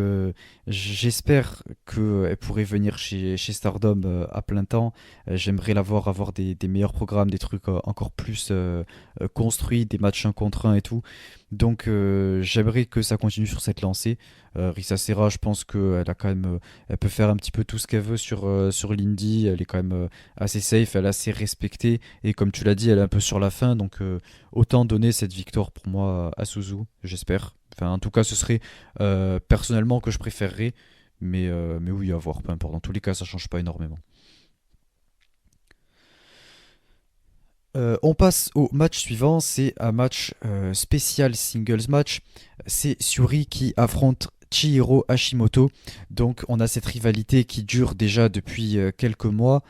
j'espère qu'elle pourrait venir chez Stardom à plein temps. J'aimerais la voir avoir des meilleurs programmes, des trucs encore plus construits, des matchs 1 contre 1 et tout. Donc j'aimerais que ça continue sur cette lancée. Risa Sera, je pense qu'elle a quand même, elle peut faire un petit peu tout ce qu'elle veut sur l'indie. Elle est quand même assez safe, elle est assez respectée. Et comme tu l'as dit, elle est un peu sur la fin. Donc autant donner cette victoire pour moi à Suzu, j'espère. Enfin, en tout cas, ce serait personnellement que je préférerais. Mais oui, à voir, peu importe. Dans tous les cas, ça change pas énormément. On passe au match suivant, c'est un match spécial singles match. C'est Syuri qui affronte Chihiro Hashimoto. Donc on a cette rivalité qui dure déjà depuis quelques mois.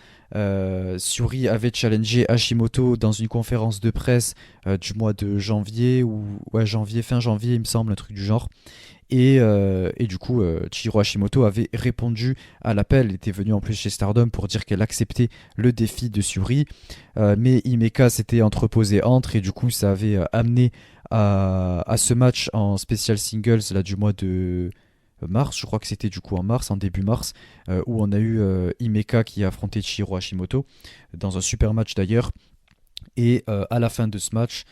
Syuri avait challengé Hashimoto dans une conférence de presse du mois de janvier, ou ouais, janvier, fin janvier il me semble, un truc du genre. Et du coup, Chihiro Hashimoto avait répondu à l'appel. Elle était venue en plus chez Stardom pour dire qu'elle acceptait le défi de Syuri. Mais Himeka s'était entreposé entre, et du coup, ça avait amené à ce match en spécial singles là, du mois de mars. Je crois que c'était du coup en mars, en début mars, où on a eu Himeka qui a affronté Chihiro Hashimoto dans un super match d'ailleurs. Et à la fin de ce match,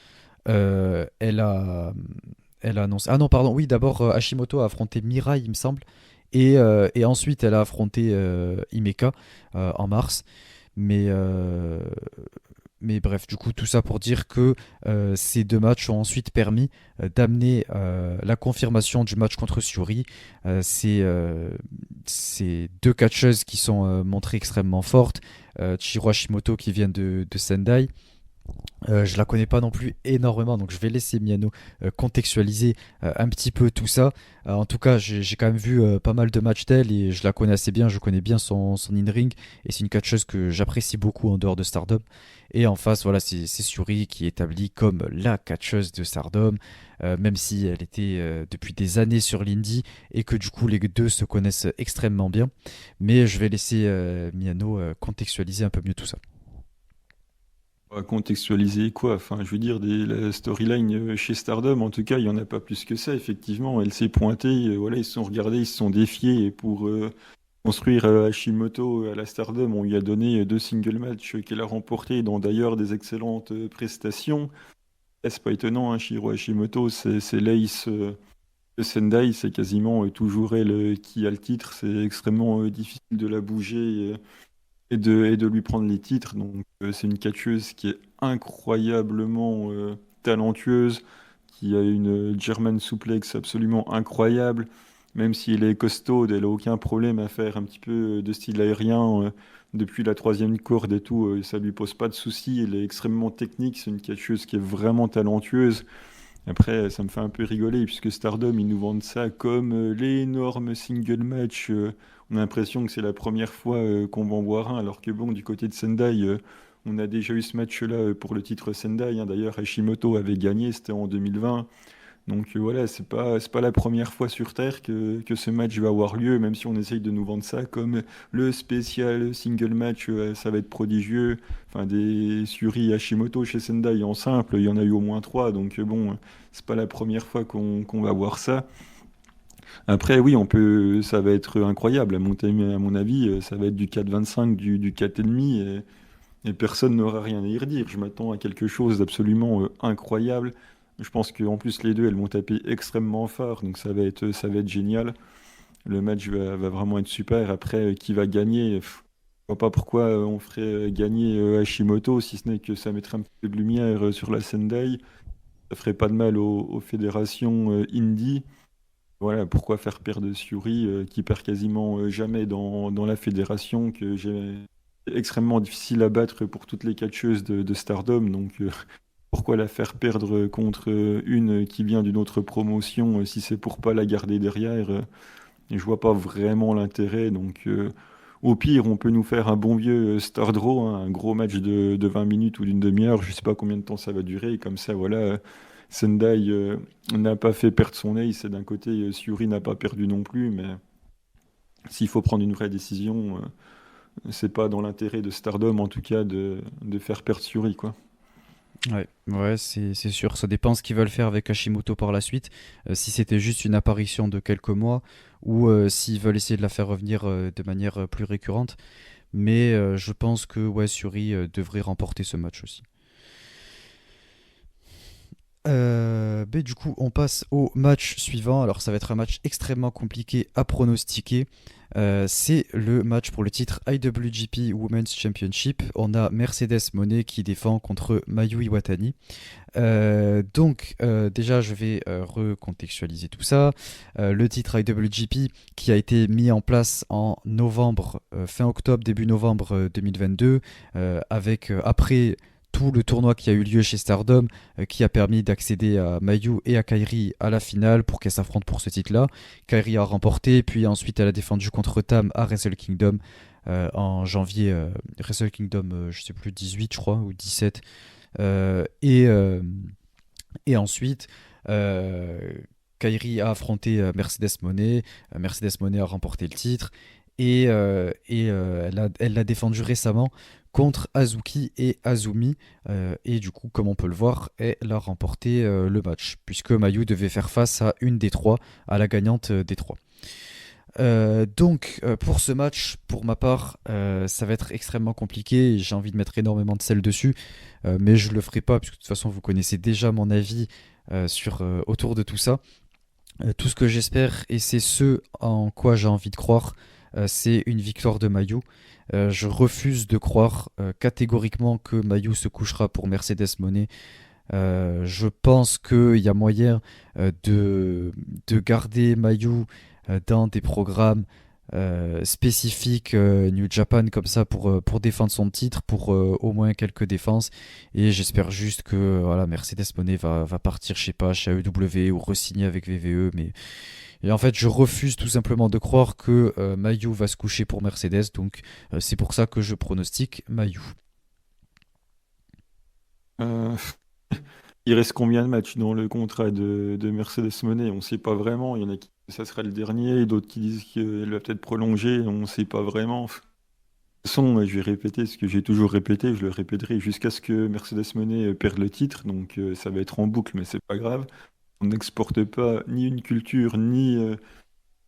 elle a annoncé. Ah non, pardon, oui, d'abord Hashimoto a affronté Mirai, il me semble, et ensuite elle a affronté Himeka en mars. Mais, euh, mais bref, du coup, tout ça pour dire que ces deux matchs ont ensuite permis d'amener la confirmation du match contre Syuri. C'est deux catcheuses qui sont montrées extrêmement fortes. Chihiro Hashimoto qui vient de Sendai. Je la connais pas non plus énormément, donc je vais laisser Miano contextualiser un petit peu tout ça. En tout cas, j'ai quand même vu pas mal de matchs d'elle et je la connais assez bien, je connais bien son in-ring, et c'est une catcheuse que j'apprécie beaucoup en dehors de Stardom. Et en face, voilà, c'est Syuri qui est établie comme la catcheuse de Stardom, même si elle était depuis des années sur l'indie et que du coup les deux se connaissent extrêmement bien. Mais je vais laisser Miano contextualiser un peu mieux tout ça. Contextualiser quoi? Enfin, je veux dire, la storyline chez Stardom, en tout cas, il n'y en a pas plus que ça, effectivement. Elle s'est pointée, voilà, ils se sont regardés, ils se sont défiés, et pour construire Hashimoto à la Stardom, on lui a donné deux single matchs qu'elle a remportés, dont d'ailleurs des excellentes prestations. Et c'est pas étonnant, hein, Shiro Hashimoto, c'est l'ace de Sendai, c'est quasiment toujours elle qui a le titre, c'est extrêmement difficile de la bouger. Et de lui prendre les titres. Donc, c'est une catcheuse qui est incroyablement talentueuse, qui a une German suplex absolument incroyable. Même si elle est costaude, elle n'a aucun problème à faire un petit peu de style aérien depuis la troisième corde et tout. Ça lui pose pas de soucis. Elle est extrêmement technique. C'est une catcheuse qui est vraiment talentueuse. Après, ça me fait un peu rigoler puisque Stardom, ils nous vendent ça comme l'énorme single match. On a l'impression que c'est la première fois qu'on va en voir un, alors que bon, du côté de Sendai, on a déjà eu ce match-là pour le titre Sendai, hein. D'ailleurs, Hashimoto avait gagné, c'était en 2020. Donc voilà, c'est pas la première fois sur Terre que ce match va avoir lieu, même si on essaye de nous vendre ça comme le spécial single match, ça va être prodigieux. Enfin, des Syuri Hashimoto chez Sendai en simple, il y en a eu au moins trois, donc bon, c'est pas la première fois qu'on va voir ça. Après, oui, ça va être incroyable. À mon avis, ça va être du 4,25, du 4,5, et personne n'aura rien à y redire. Je m'attends à quelque chose d'absolument incroyable. Je pense qu'en plus, les deux, elles vont taper extrêmement fort, donc ça va être génial. Le match va vraiment être super. Après, qui va gagner? Je vois pas pourquoi on ferait gagner Hashimoto, si ce n'est que ça mettrait un peu de lumière sur la Sendai. Ça ferait pas de mal aux fédérations indie. Voilà, pourquoi faire perdre Syuri, qui perd quasiment jamais dans la fédération, que j'ai extrêmement difficile à battre pour toutes les catcheuses de Stardom. Donc pourquoi la faire perdre contre une qui vient d'une autre promotion, si c'est pour pas la garder derrière, et je vois pas vraiment l'intérêt. Donc au pire, on peut nous faire un bon vieux Stardraw, hein, un gros match de 20 minutes ou d'une demi-heure, je sais pas combien de temps ça va durer, et comme ça, voilà. Sendai n'a pas fait perdre son ace, et d'un côté, Syuri n'a pas perdu non plus, mais s'il faut prendre une vraie décision, c'est pas dans l'intérêt de Stardom, en tout cas, de faire perdre Syuri, quoi. Ouais, ouais, c'est sûr. Ça dépend ce qu'ils veulent faire avec Hashimoto par la suite. Si c'était juste une apparition de quelques mois ou s'ils veulent essayer de la faire revenir de manière plus récurrente. Mais je pense que ouais, Suri devrait remporter ce match aussi. Du coup, on passe au match suivant. Alors, ça va être un match extrêmement compliqué à pronostiquer. C'est le match pour le titre IWGP Women's Championship. On a Mercedes Moné qui défend contre Mayu Iwatani. Déjà, je vais recontextualiser tout ça. Le titre IWGP qui a été mis en place en novembre, fin octobre, début novembre 2022, avec après tout le tournoi qui a eu lieu chez Stardom, qui a permis d'accéder à Mayu et à Kairi à la finale pour qu'elles s'affrontent pour ce titre-là. Kairi a remporté, puis ensuite elle a défendu contre Tam à Wrestle Kingdom en janvier. Wrestle Kingdom, je sais plus, 18 je crois, ou 17. Euh, et, euh, et ensuite, euh, Kairi a affronté Mercedes Moné. Mercedes Moné a remporté le titre. Elle l'a défendu récemment contre Azuki et Azumi. Et du coup, comme on peut le voir, elle a remporté le match. Puisque Mayu devait faire face à une des trois, à la gagnante des trois. Pour ce match, pour ma part, ça va être extrêmement compliqué et j'ai envie de mettre énormément de sel dessus, mais je le ferai pas puisque de toute façon vous connaissez déjà mon avis autour de tout ça. Tout ce que j'espère et c'est ce en quoi j'ai envie de croire, c'est une victoire de Mayu. Je refuse de croire catégoriquement que Mayu se couchera pour Mercedes Moné. Je pense qu'il y a moyen de garder Mayu dans des programmes spécifiques New Japan comme ça pour défendre son titre, pour au moins quelques défenses. Et j'espère juste que voilà, Mercedes Moné va partir, je sais pas, chez AEW ou re-signer avec VVE. Et en fait, je refuse tout simplement de croire que Mayu va se coucher pour Mercedes. Donc c'est pour ça que je pronostique Mayu. Euh, il reste combien de matchs dans le contrat de Mercedes Moné? On ne sait pas vraiment. Il y en a qui ça sera le dernier, d'autres qui disent qu'elle va peut-être prolonger. On ne sait pas vraiment. De toute façon, je vais répéter ce que j'ai toujours répété. Je le répéterai jusqu'à ce que Mercedes Moné perde le titre. Donc ça va être en boucle, mais c'est pas grave. On n'exporte pas ni une culture, ni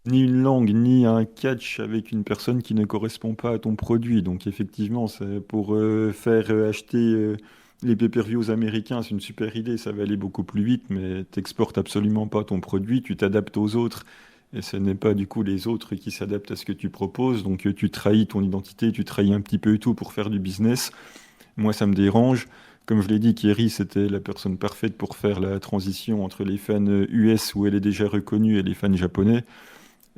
une langue, ni un catch avec une personne qui ne correspond pas à ton produit. Donc effectivement, c'est pour faire acheter les pay-per-views américains, c'est une super idée, ça va aller beaucoup plus vite, mais t'exportes absolument pas ton produit, tu t'adaptes aux autres. Et ce n'est pas du coup les autres qui s'adaptent à ce que tu proposes. Donc tu trahis ton identité, tu trahis un petit peu tout pour faire du business. Moi, ça me dérange. Comme je l'ai dit, Kerry, c'était la personne parfaite pour faire la transition entre les fans US où elle est déjà reconnue et les fans japonais.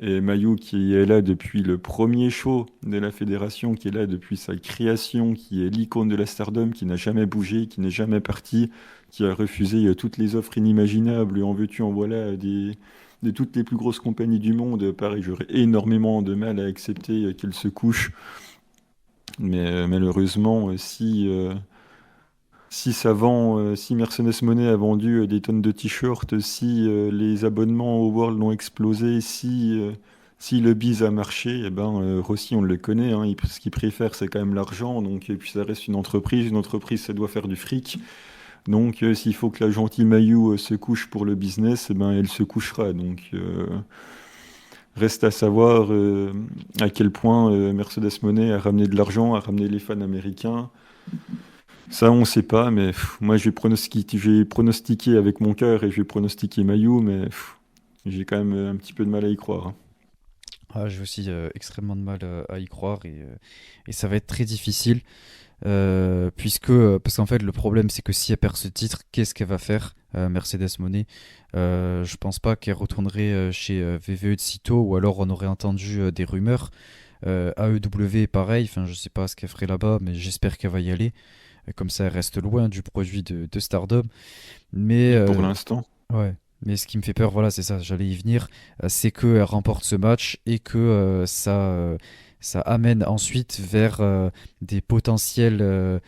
Et Mayu qui est là depuis le premier show de la fédération, qui est là depuis sa création, qui est l'icône de la Stardom, qui n'a jamais bougé, qui n'est jamais parti, qui a refusé toutes les offres inimaginables, en veux-tu, en voilà, de toutes les plus grosses compagnies du monde. Pareil, j'aurais énormément de mal à accepter qu'elle se couche. Mais malheureusement, si ça vend, si Mercedes Moné a vendu des tonnes de t-shirts, si les abonnements au World ont explosé, si le biz a marché, eh ben, Rossi, on le connaît, hein, ce qu'il préfère, c'est quand même l'argent. Donc, et puis ça reste une entreprise, ça doit faire du fric. Donc, s'il faut que la gentille Mayu se couche pour le business, eh ben, elle se couchera. Donc, reste à savoir à quel point Mercedes Moné a ramené de l'argent, a ramené les fans américains. Ça, on ne sait pas, mais moi, je vais pronostiquer avec mon cœur et je vais pronostiquer Mayu, mais j'ai quand même un petit peu de mal à y croire, hein. Ah, j'ai aussi extrêmement de mal à y croire et ça va être très difficile. Parce qu'en fait le problème c'est que si elle perd ce titre, qu'est-ce qu'elle va faire, Mercedes Moné? Je pense pas qu'elle retournerait chez VVE de sitôt, ou alors on aurait entendu des rumeurs. AEW pareil, enfin je sais pas ce qu'elle ferait là-bas, mais j'espère qu'elle va y aller. Comme ça elle reste loin du produit de Stardom. Mais Pour l'instant. ouais. Mais ce qui me fait peur, voilà, c'est ça, j'allais y venir, c'est qu'elle remporte ce match et que ça amène ensuite vers des potentielles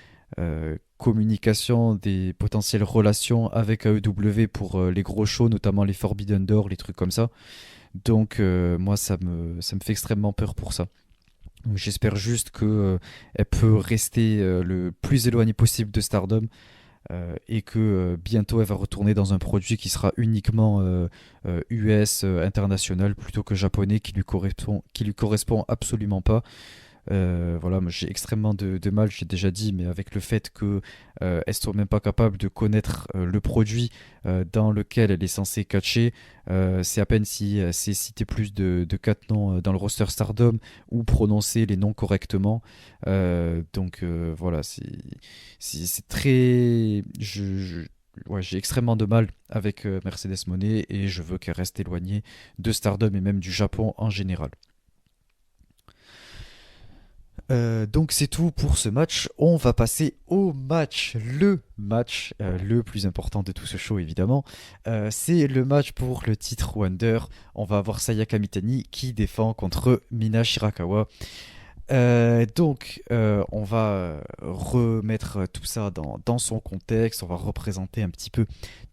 communications, des potentielles relations avec AEW pour les gros shows, notamment les Forbidden Door, les trucs comme ça. Donc moi, ça me fait extrêmement peur pour ça. Donc, j'espère juste que elle peut rester le plus éloignée possible de Stardom, et que bientôt elle va retourner dans un produit qui sera uniquement US, international, plutôt que japonais, qui lui correspond absolument pas. Voilà, moi j'ai extrêmement de mal, j'ai déjà dit, mais avec le fait que elle soit même pas capable de connaître le produit dans lequel elle est censée catcher, c'est à peine si c'est citer plus de 4 noms dans le roster Stardom ou prononcer les noms correctement. Voilà, c'est très. Ouais, j'ai extrêmement de mal avec Mercedes Moné et je veux qu'elle reste éloignée de Stardom et même du Japon en général. Donc c'est tout pour ce match. On va passer au match, le match le plus important de tout ce show évidemment. C'est le match pour le titre Wonder. On va avoir Sayaka Mitani qui défend contre Mina Shirakawa. On va remettre tout ça dans son contexte, on va représenter un petit peu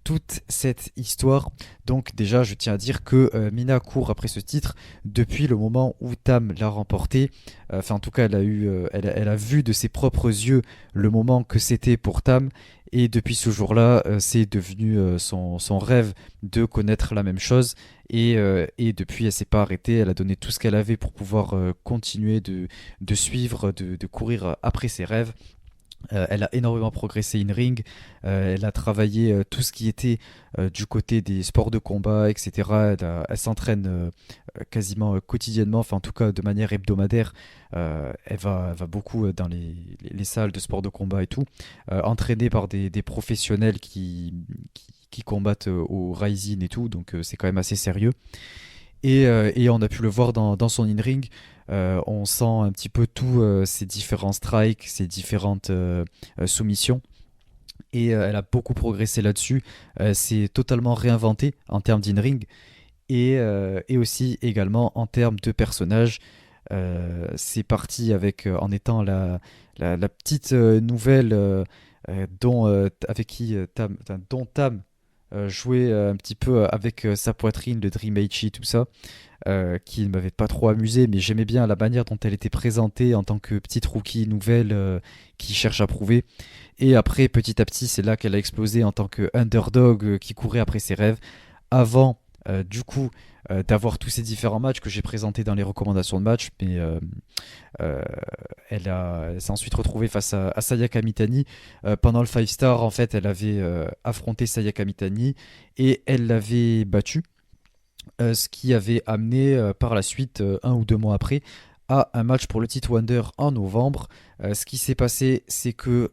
toute cette histoire. Donc déjà, je tiens à dire que Mina court après ce titre depuis le moment où Tam l'a remporté. Enfin, en tout cas, elle a vu de ses propres yeux le moment que c'était pour Tam. Et depuis ce jour-là, c'est devenu son rêve de connaître la même chose. Et depuis, elle s'est pas arrêtée. Elle a donné tout ce qu'elle avait pour pouvoir continuer de suivre, de courir après ses rêves. Elle a énormément progressé in-ring. Elle a travaillé tout ce qui était du côté des sports de combat, etc. Elle s'entraîne quasiment quotidiennement, enfin en tout cas de manière hebdomadaire. Elle va beaucoup dans les salles de sport de combat et tout, entraînée par des professionnels qui combattent au Rising et tout, donc c'est quand même assez sérieux. Et on a pu le voir dans son in-ring. On sent un petit peu tous ces différents strikes, ces différentes soumissions. Et elle a beaucoup progressé là-dessus. C'est totalement réinventé en termes d'in-ring et aussi également en termes de personnage. C'est parti en étant la petite nouvelle avec qui dont Tam jouait un petit peu avec sa poitrine, le Dream Aichi, tout ça, qui ne m'avait pas trop amusé, mais j'aimais bien la manière dont elle était présentée en tant que petite rookie nouvelle qui cherche à prouver. Et après, petit à petit, c'est là qu'elle a explosé en tant que underdog qui courait après ses rêves, avant d'avoir tous ces différents matchs que j'ai présentés dans les recommandations de match, mais euh, elle s'est ensuite retrouvée face à Sayaka Mitani. Pendant le 5 star, en fait, elle avait affronté Sayaka Mitani et elle l'avait battue, ce qui avait amené par la suite, 1 ou 2 mois après, à un match pour le titre Wonder en novembre. Ce qui s'est passé, c'est que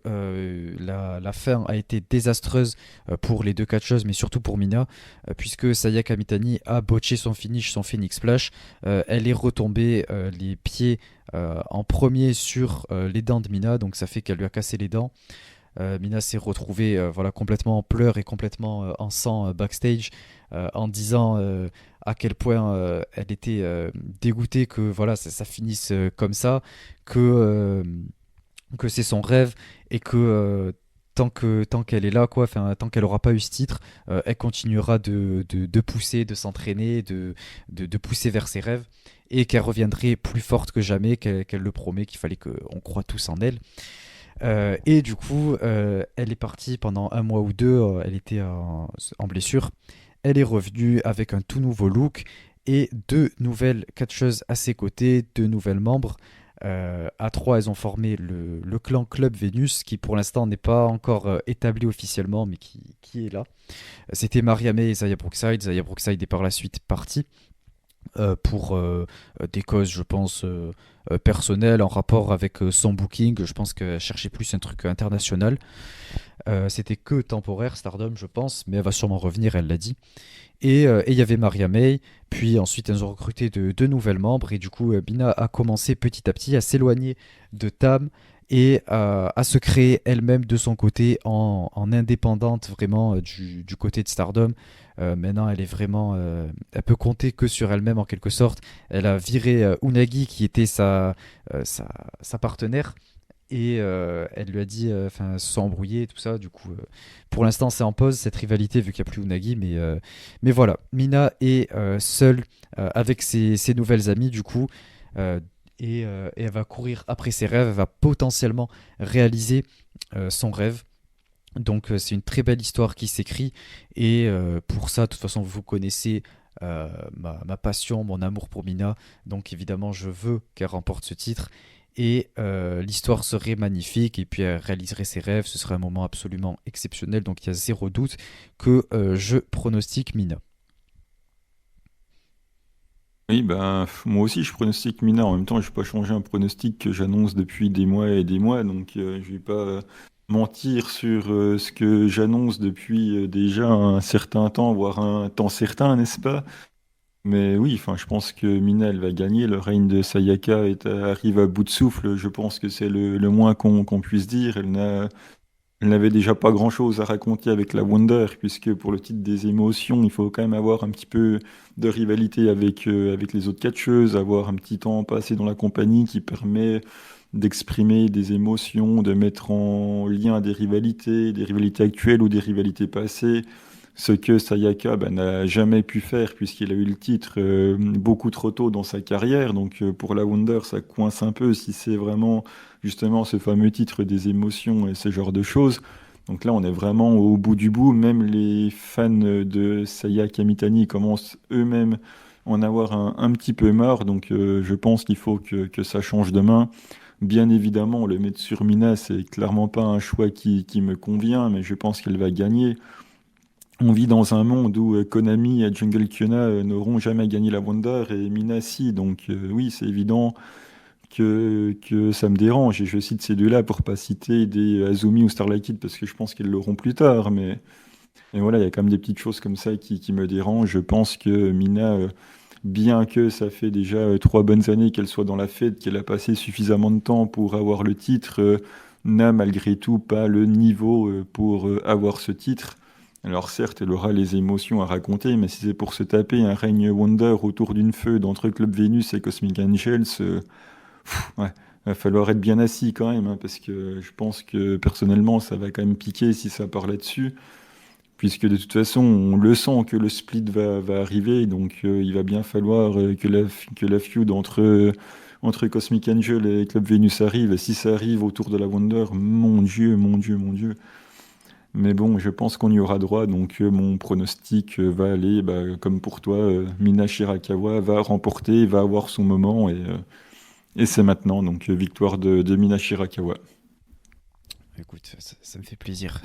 la fin a été désastreuse pour les deux catcheuses, mais surtout pour Mina, puisque Sayaka Mitani a botché son finish, son Phoenix Splash. Elle est retombée les pieds en premier sur les dents de Mina, donc ça fait qu'elle lui a cassé les dents. Mina s'est retrouvée voilà, complètement en pleurs et complètement en sang backstage, en disant à quel point elle était dégoûtée que voilà, ça finisse comme ça, que, euh, que c'est son rêve et que tant qu'elle est là, quoi, enfin, tant qu'elle n'aura pas eu ce titre, elle continuera de pousser, de s'entraîner, de pousser vers ses rêves et qu'elle reviendrait plus forte que jamais, qu'elle le promet, qu'il fallait qu'on croit tous en elle. Et du coup, elle est partie pendant 1 mois ou 2, elle était en blessure. Elle est revenue avec un tout nouveau look et 2 nouvelles catcheuses à ses côtés, 2 nouvelles membres. À trois, elles ont formé le clan Club Vénus, qui pour l'instant n'est pas encore établi officiellement, mais qui est là. C'était Mariamé et Zaya Brookside. Zaya Brookside est par la suite partie pour des causes, je pense, personnelles en rapport avec son booking. Je pense qu'elle cherchait plus un truc international. C'était que temporaire, Stardom, je pense, mais elle va sûrement revenir, elle l'a dit. Et il y avait Maria May, puis ensuite elles ont recruté de nouvelles membres, et du coup Bina a commencé petit à petit à s'éloigner de Tam et à se créer elle-même de son côté en indépendante vraiment du côté de Stardom. Maintenant elle est vraiment, elle peut compter que sur elle-même en quelque sorte. Elle a viré Unagi qui était sa partenaire et elle lui a dit, enfin, se sont embrouillés et tout ça. Du coup, pour l'instant, c'est en pause cette rivalité vu qu'il n'y a plus Unagi. Mais voilà, Mina est seule avec ses nouvelles amies, du coup, euh, et elle va courir après ses rêves. Elle va potentiellement réaliser son rêve. Donc, c'est une très belle histoire qui s'écrit. Et pour ça, de toute façon, vous connaissez. Ma passion, mon amour pour Mina. Donc évidemment, je veux qu'elle remporte ce titre et l'histoire serait magnifique et puis elle réaliserait ses rêves, ce serait un moment absolument exceptionnel, donc il y a zéro doute que je pronostique Mina. Oui, ben, moi aussi, je pronostique Mina. En même temps, je vais pas changer un pronostic que j'annonce depuis des mois et des mois. Donc, je vais pas mentir sur ce que j'annonce depuis déjà un certain temps, voire un temps certain, n'est-ce pas? Mais oui, enfin, je pense que Mina, elle va gagner. Le règne de Sayaka arrive à bout de souffle. Je pense que c'est le moins qu'on puisse dire. Elle n'avait déjà pas grand-chose à raconter avec la Wonder, puisque pour le titre des émotions, il faut quand même avoir un petit peu de rivalité avec les autres catcheuses, avoir un petit temps passé dans la compagnie qui permet d'exprimer des émotions, de mettre en lien des rivalités actuelles ou des rivalités passées. Ce que Sayaka n'a jamais pu faire puisqu'il a eu le titre beaucoup trop tôt dans sa carrière. Donc pour la Wonder, ça coince un peu si c'est vraiment justement ce fameux titre des émotions et ce genre de choses. Donc là, on est vraiment au bout du bout. Même les fans de Sayaka Mitani commencent eux-mêmes à en avoir un petit peu marre. Donc je pense qu'il faut que ça change de main. Bien évidemment, le mettre sur Mina, c'est clairement pas un choix qui me convient, mais je pense qu'elle va gagner. On vit dans un monde où Konami et Jungle Kyona n'auront jamais gagné la Wonder et Mina si, donc oui, c'est évident que ça me dérange. Et je cite ces deux-là pour pas citer des Azumi ou Starlight Kid parce que je pense qu'ils l'auront plus tard, mais voilà, il y a quand même des petites choses comme ça qui me dérangent. Je pense que Mina, bien que ça fait déjà 3 bonnes années qu'elle soit dans la fête, qu'elle a passé suffisamment de temps pour avoir le titre, n'a malgré tout pas le niveau pour avoir ce titre. Alors certes, elle aura les émotions à raconter, mais si c'est pour se taper un règne Wonder autour d'une feuille entre Club Venus et Cosmic Angels, ouais, va falloir être bien assis quand même, hein, parce que je pense que personnellement, ça va quand même piquer si ça part là-dessus, puisque de toute façon, on le sent que le split va arriver, donc il va bien falloir que la feud entre Cosmic Angel et Club Venus arrive. Et si ça arrive autour de la Wonder, mon Dieu, mon Dieu, mon Dieu. Mais bon, je pense qu'on y aura droit, donc mon pronostic va aller, comme pour toi, Mina Shirakawa va remporter, va avoir son moment, et c'est maintenant, donc victoire de Mina Shirakawa. Écoute, ça me fait plaisir.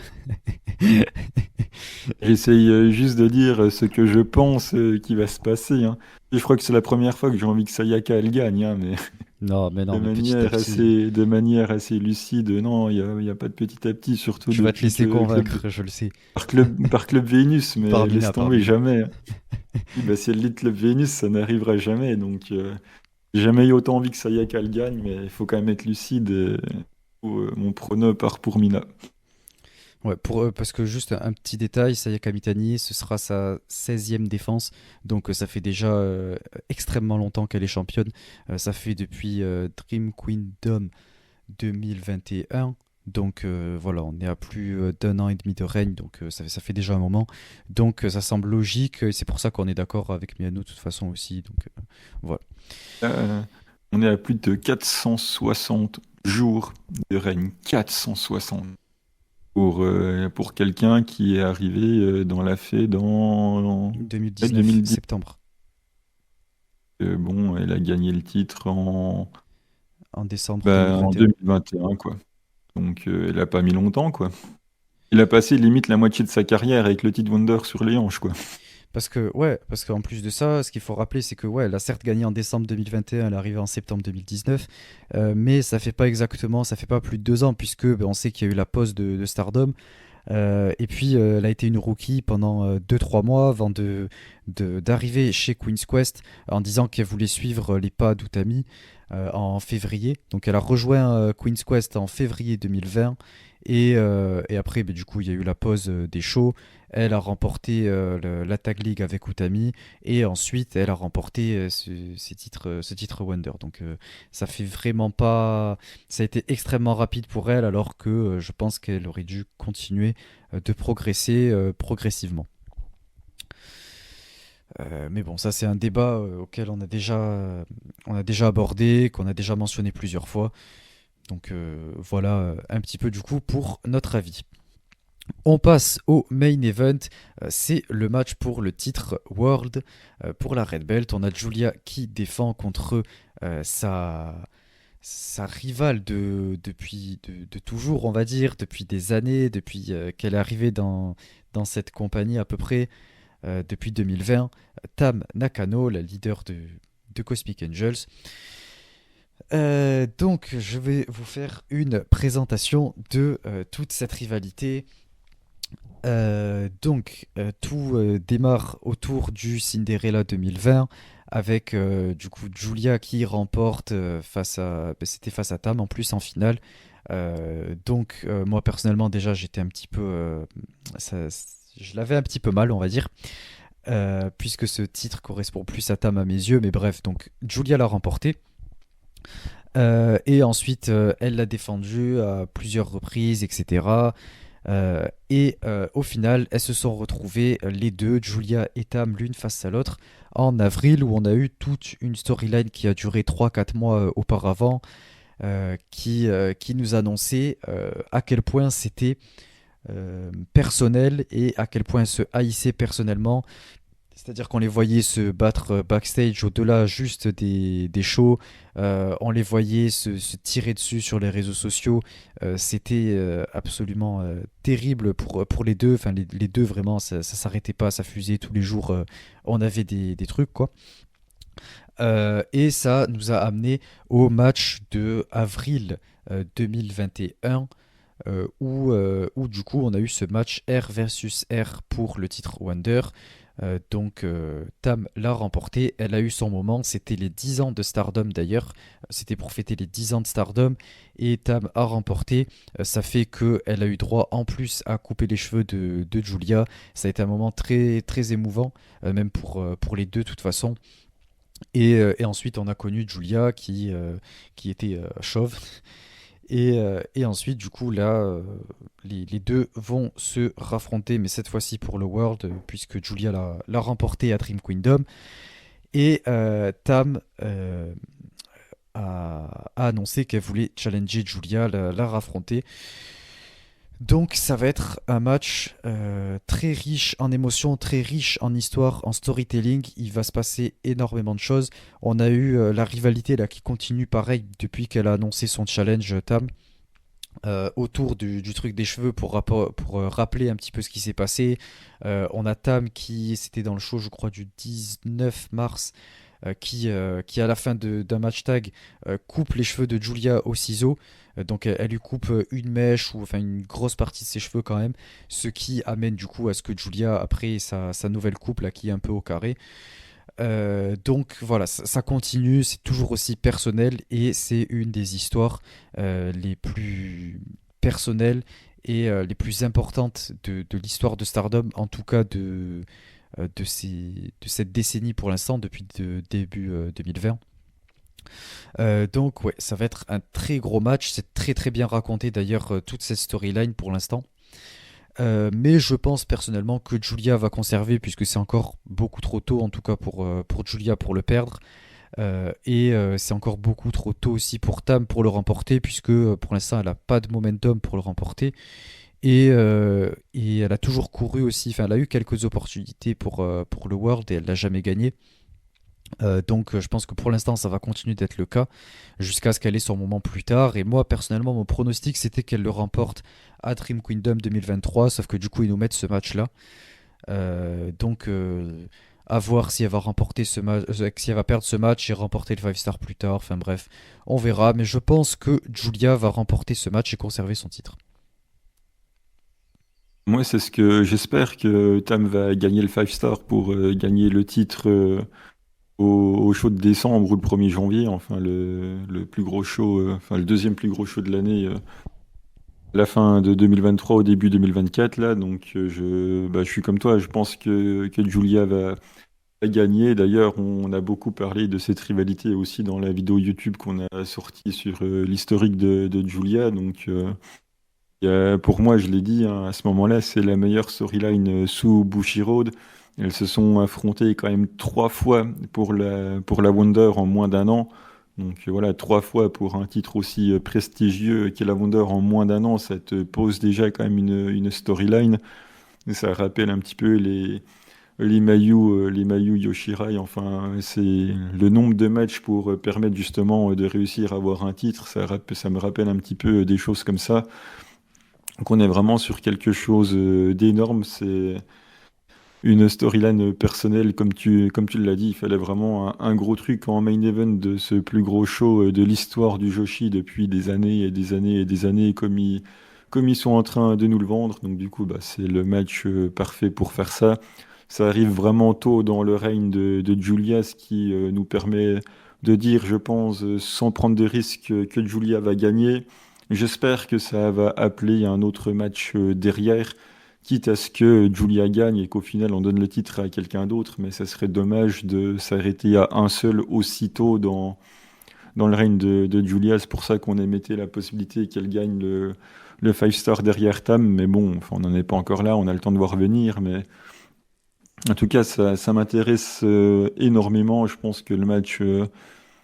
J'essaye juste de dire ce que je pense qui va se passer, hein. Et je crois que c'est la première fois que j'ai envie que Sayaka elle gagne, hein, mais Non, mais de non, mais petit à manière petit, assez lucide. Non, il y a pas de petit à petit, surtout tu vas te depuis laisser que convaincre, je le sais. par Club Vénus, mais laisse Par tomber, Mina. jamais. Oui, bah, si elle lit Club Vénus, ça n'arrivera jamais. Donc, j'ai jamais eu autant envie que Sayaka elle gagne, mais il faut quand même être lucide. Et, mon prono part pour Mina. Ouais, parce que juste un petit détail, Sayaka Mitani, ce sera sa 16e défense, donc ça fait déjà extrêmement longtemps qu'elle est championne. Ça fait depuis Dream Queendom 2021, donc voilà, on est à plus d'un an et demi de règne, donc ça fait déjà un moment. Donc ça semble logique, et c'est pour ça qu'on est d'accord avec Miano de toute façon aussi. Donc voilà. Euh, on est à plus de 460 jours de règne. 460 pour quelqu'un qui est arrivé dans la fée dans 2019, 2010. septembre, Bon, elle a gagné le titre en décembre en 2021. 2021, quoi. Donc, elle a pas mis longtemps, quoi. Il a passé limite la moitié de sa carrière avec le titre Wonder sur les hanches, quoi. Parce que, ouais, parce qu'en plus de ça, ce qu'il faut rappeler, c'est que, ouais, elle a certes gagné en décembre 2021, elle est arrivée en septembre 2019, mais ça fait pas plus de 2 ans, puisque ben, on sait qu'il y a eu la pause de Stardom, et puis elle a été une rookie pendant 2-3 mois avant d'arriver chez Queen's Quest en disant qu'elle voulait suivre les pas d'Utami en février. Donc elle a rejoint Queen's Quest en février 2020. Et après, ben, du coup, il y a eu la pause des shows. Elle a remporté la Tag League avec Utami. Et ensuite, elle a remporté ce titre Wonder. Donc ça fait vraiment pas. Ça a été extrêmement rapide pour elle, alors que je pense qu'elle aurait dû continuer de progresser progressivement. Mais bon, ça c'est un débat auquel on a déjà abordé, qu'on a déjà mentionné plusieurs fois. Donc voilà un petit peu du coup pour notre avis. On passe au main event, c'est le match pour le titre World pour la Red Belt. On a Julia qui défend contre sa rivale de toujours, on va dire, depuis des années, depuis qu'elle est arrivée dans cette compagnie à peu près, depuis 2020, Tam Nakano, la leader de Cosmic Angels. Donc, je vais vous faire une présentation de toute cette rivalité. Tout démarre autour du Cinderella 2020 avec du coup Julia qui remporte c'était face à Tam en plus en finale. Moi personnellement déjà j'étais un petit peu, je l'avais un petit peu mal on va dire, puisque ce titre correspond plus à Tam à mes yeux. Mais bref, donc Julia l'a remporté. Et ensuite, elle l'a défendu à plusieurs reprises, etc. Au final, elles se sont retrouvées, les deux, Julia et Tam, l'une face à l'autre, en avril, où on a eu toute une storyline qui a duré 3 4 mois auparavant, qui nous annonçait à quel point c'était personnel et à quel point elles se haïssaient personnellement. C'est-à-dire qu'on les voyait se battre backstage au-delà juste des shows. On les voyait se tirer dessus sur les réseaux sociaux. C'était absolument terrible pour les deux. Enfin, les deux, vraiment, ça s'arrêtait pas, ça fusait tous les jours. On avait des trucs, quoi. Et ça nous a amené au match de avril 2021. Où du coup on a eu ce match R versus R pour le titre Wonder. Tam l'a remporté, elle a eu son moment, c'était les 10 ans de Stardom d'ailleurs, c'était pour fêter les 10 ans de Stardom, et Tam a remporté. Ça fait qu'elle a eu droit en plus à couper les cheveux de Julia. Ça a été un moment très, très émouvant, même pour les deux de toute façon. Et ensuite on a connu Julia qui était chauve. Et ensuite, du coup, là, les deux vont se raffronter, mais cette fois-ci pour le World, puisque Julia l'a remporté à Dream Kingdom. Et Tam a annoncé qu'elle voulait challenger Julia, la raffronter. Donc ça va être un match très riche en émotions, très riche en histoire, en storytelling. Il va se passer énormément de choses. On a eu la rivalité là qui continue pareil depuis qu'elle a annoncé son challenge Tam, autour du truc des cheveux pour rappeler un petit peu ce qui s'est passé. On a Tam qui, c'était dans le show je crois du 19 mars, qui à la fin d'un match tag coupe les cheveux de Julia au ciseau. Elle lui coupe une mèche ou enfin une grosse partie de ses cheveux quand même, ce qui amène du coup à ce que Julia après sa nouvelle coupe là qui est un peu au carré. Donc voilà, ça continue, c'est toujours aussi personnel et c'est une des histoires les plus personnelles et les plus importantes de l'histoire de Stardom, en tout cas de cette décennie pour l'instant, depuis début 2020. Ouais, ça va être un très gros match, c'est très très bien raconté d'ailleurs, toute cette storyline pour l'instant. Mais je pense personnellement que Julia va conserver puisque c'est encore beaucoup trop tôt en tout cas pour Julia pour le perdre. C'est encore beaucoup trop tôt aussi pour Tam pour le remporter puisque pour l'instant elle n'a pas de momentum pour le remporter. Et elle a toujours couru aussi, enfin elle a eu quelques opportunités pour le World et elle l'a jamais gagné. Je pense que pour l'instant ça va continuer d'être le cas jusqu'à ce qu'elle ait son moment plus tard. Et moi personnellement mon pronostic c'était qu'elle le remporte à Dream Kingdom 2023, sauf que du coup ils nous mettent ce match là. À voir si elle va remporter ce match, si elle va perdre ce match et remporter le 5 star plus tard. Enfin bref, on verra. Mais je pense que Julia va remporter ce match et conserver son titre. Moi, c'est ce que j'espère que Tam va gagner le 5 star pour gagner le titre au show de décembre ou le 1er janvier, enfin le plus gros show, enfin le deuxième plus gros show de l'année, la fin de 2023 au début 2024 là. Donc je suis comme toi, je pense que Julia va gagner. D'ailleurs, on a beaucoup parlé de cette rivalité aussi dans la vidéo YouTube qu'on a sortie sur l'historique de Julia. Pour moi, je l'ai dit, hein, à ce moment-là, c'est la meilleure storyline sous Bushiroad. Elles se sont affrontées quand même 3 fois pour la Wonder en moins d'un an. Voilà, 3 fois pour un titre aussi prestigieux qu'est la Wonder en moins d'un an, ça te pose déjà quand même une storyline. Et ça rappelle un petit peu les Mayu Yoshirai. Enfin, c'est le nombre de matchs pour permettre justement de réussir à avoir un titre. Ça me rappelle un petit peu des choses comme ça. Donc on est vraiment sur quelque chose d'énorme. C'est une storyline personnelle, comme tu l'as dit. Il fallait vraiment un gros truc en main event de ce plus gros show de l'histoire du Joshi depuis des années et des années et des années, comme ils sont en train de nous le vendre. Donc du coup, bah, c'est le match parfait pour faire ça. Ça arrive vraiment tôt dans le règne de Julia, ce qui nous permet de dire, je pense, sans prendre de risque, que Julia va gagner. J'espère que ça va appeler un autre match derrière, quitte à ce que Julia gagne et qu'au final on donne le titre à quelqu'un d'autre, mais ça serait dommage de s'arrêter à un seul aussitôt dans le règne de Julia. C'est pour ça qu'on émettait la possibilité qu'elle gagne le 5 star derrière Tam, mais bon, enfin, on n'en est pas encore là, on a le temps de voir venir, mais en tout cas, ça m'intéresse énormément. Je pense que le match, je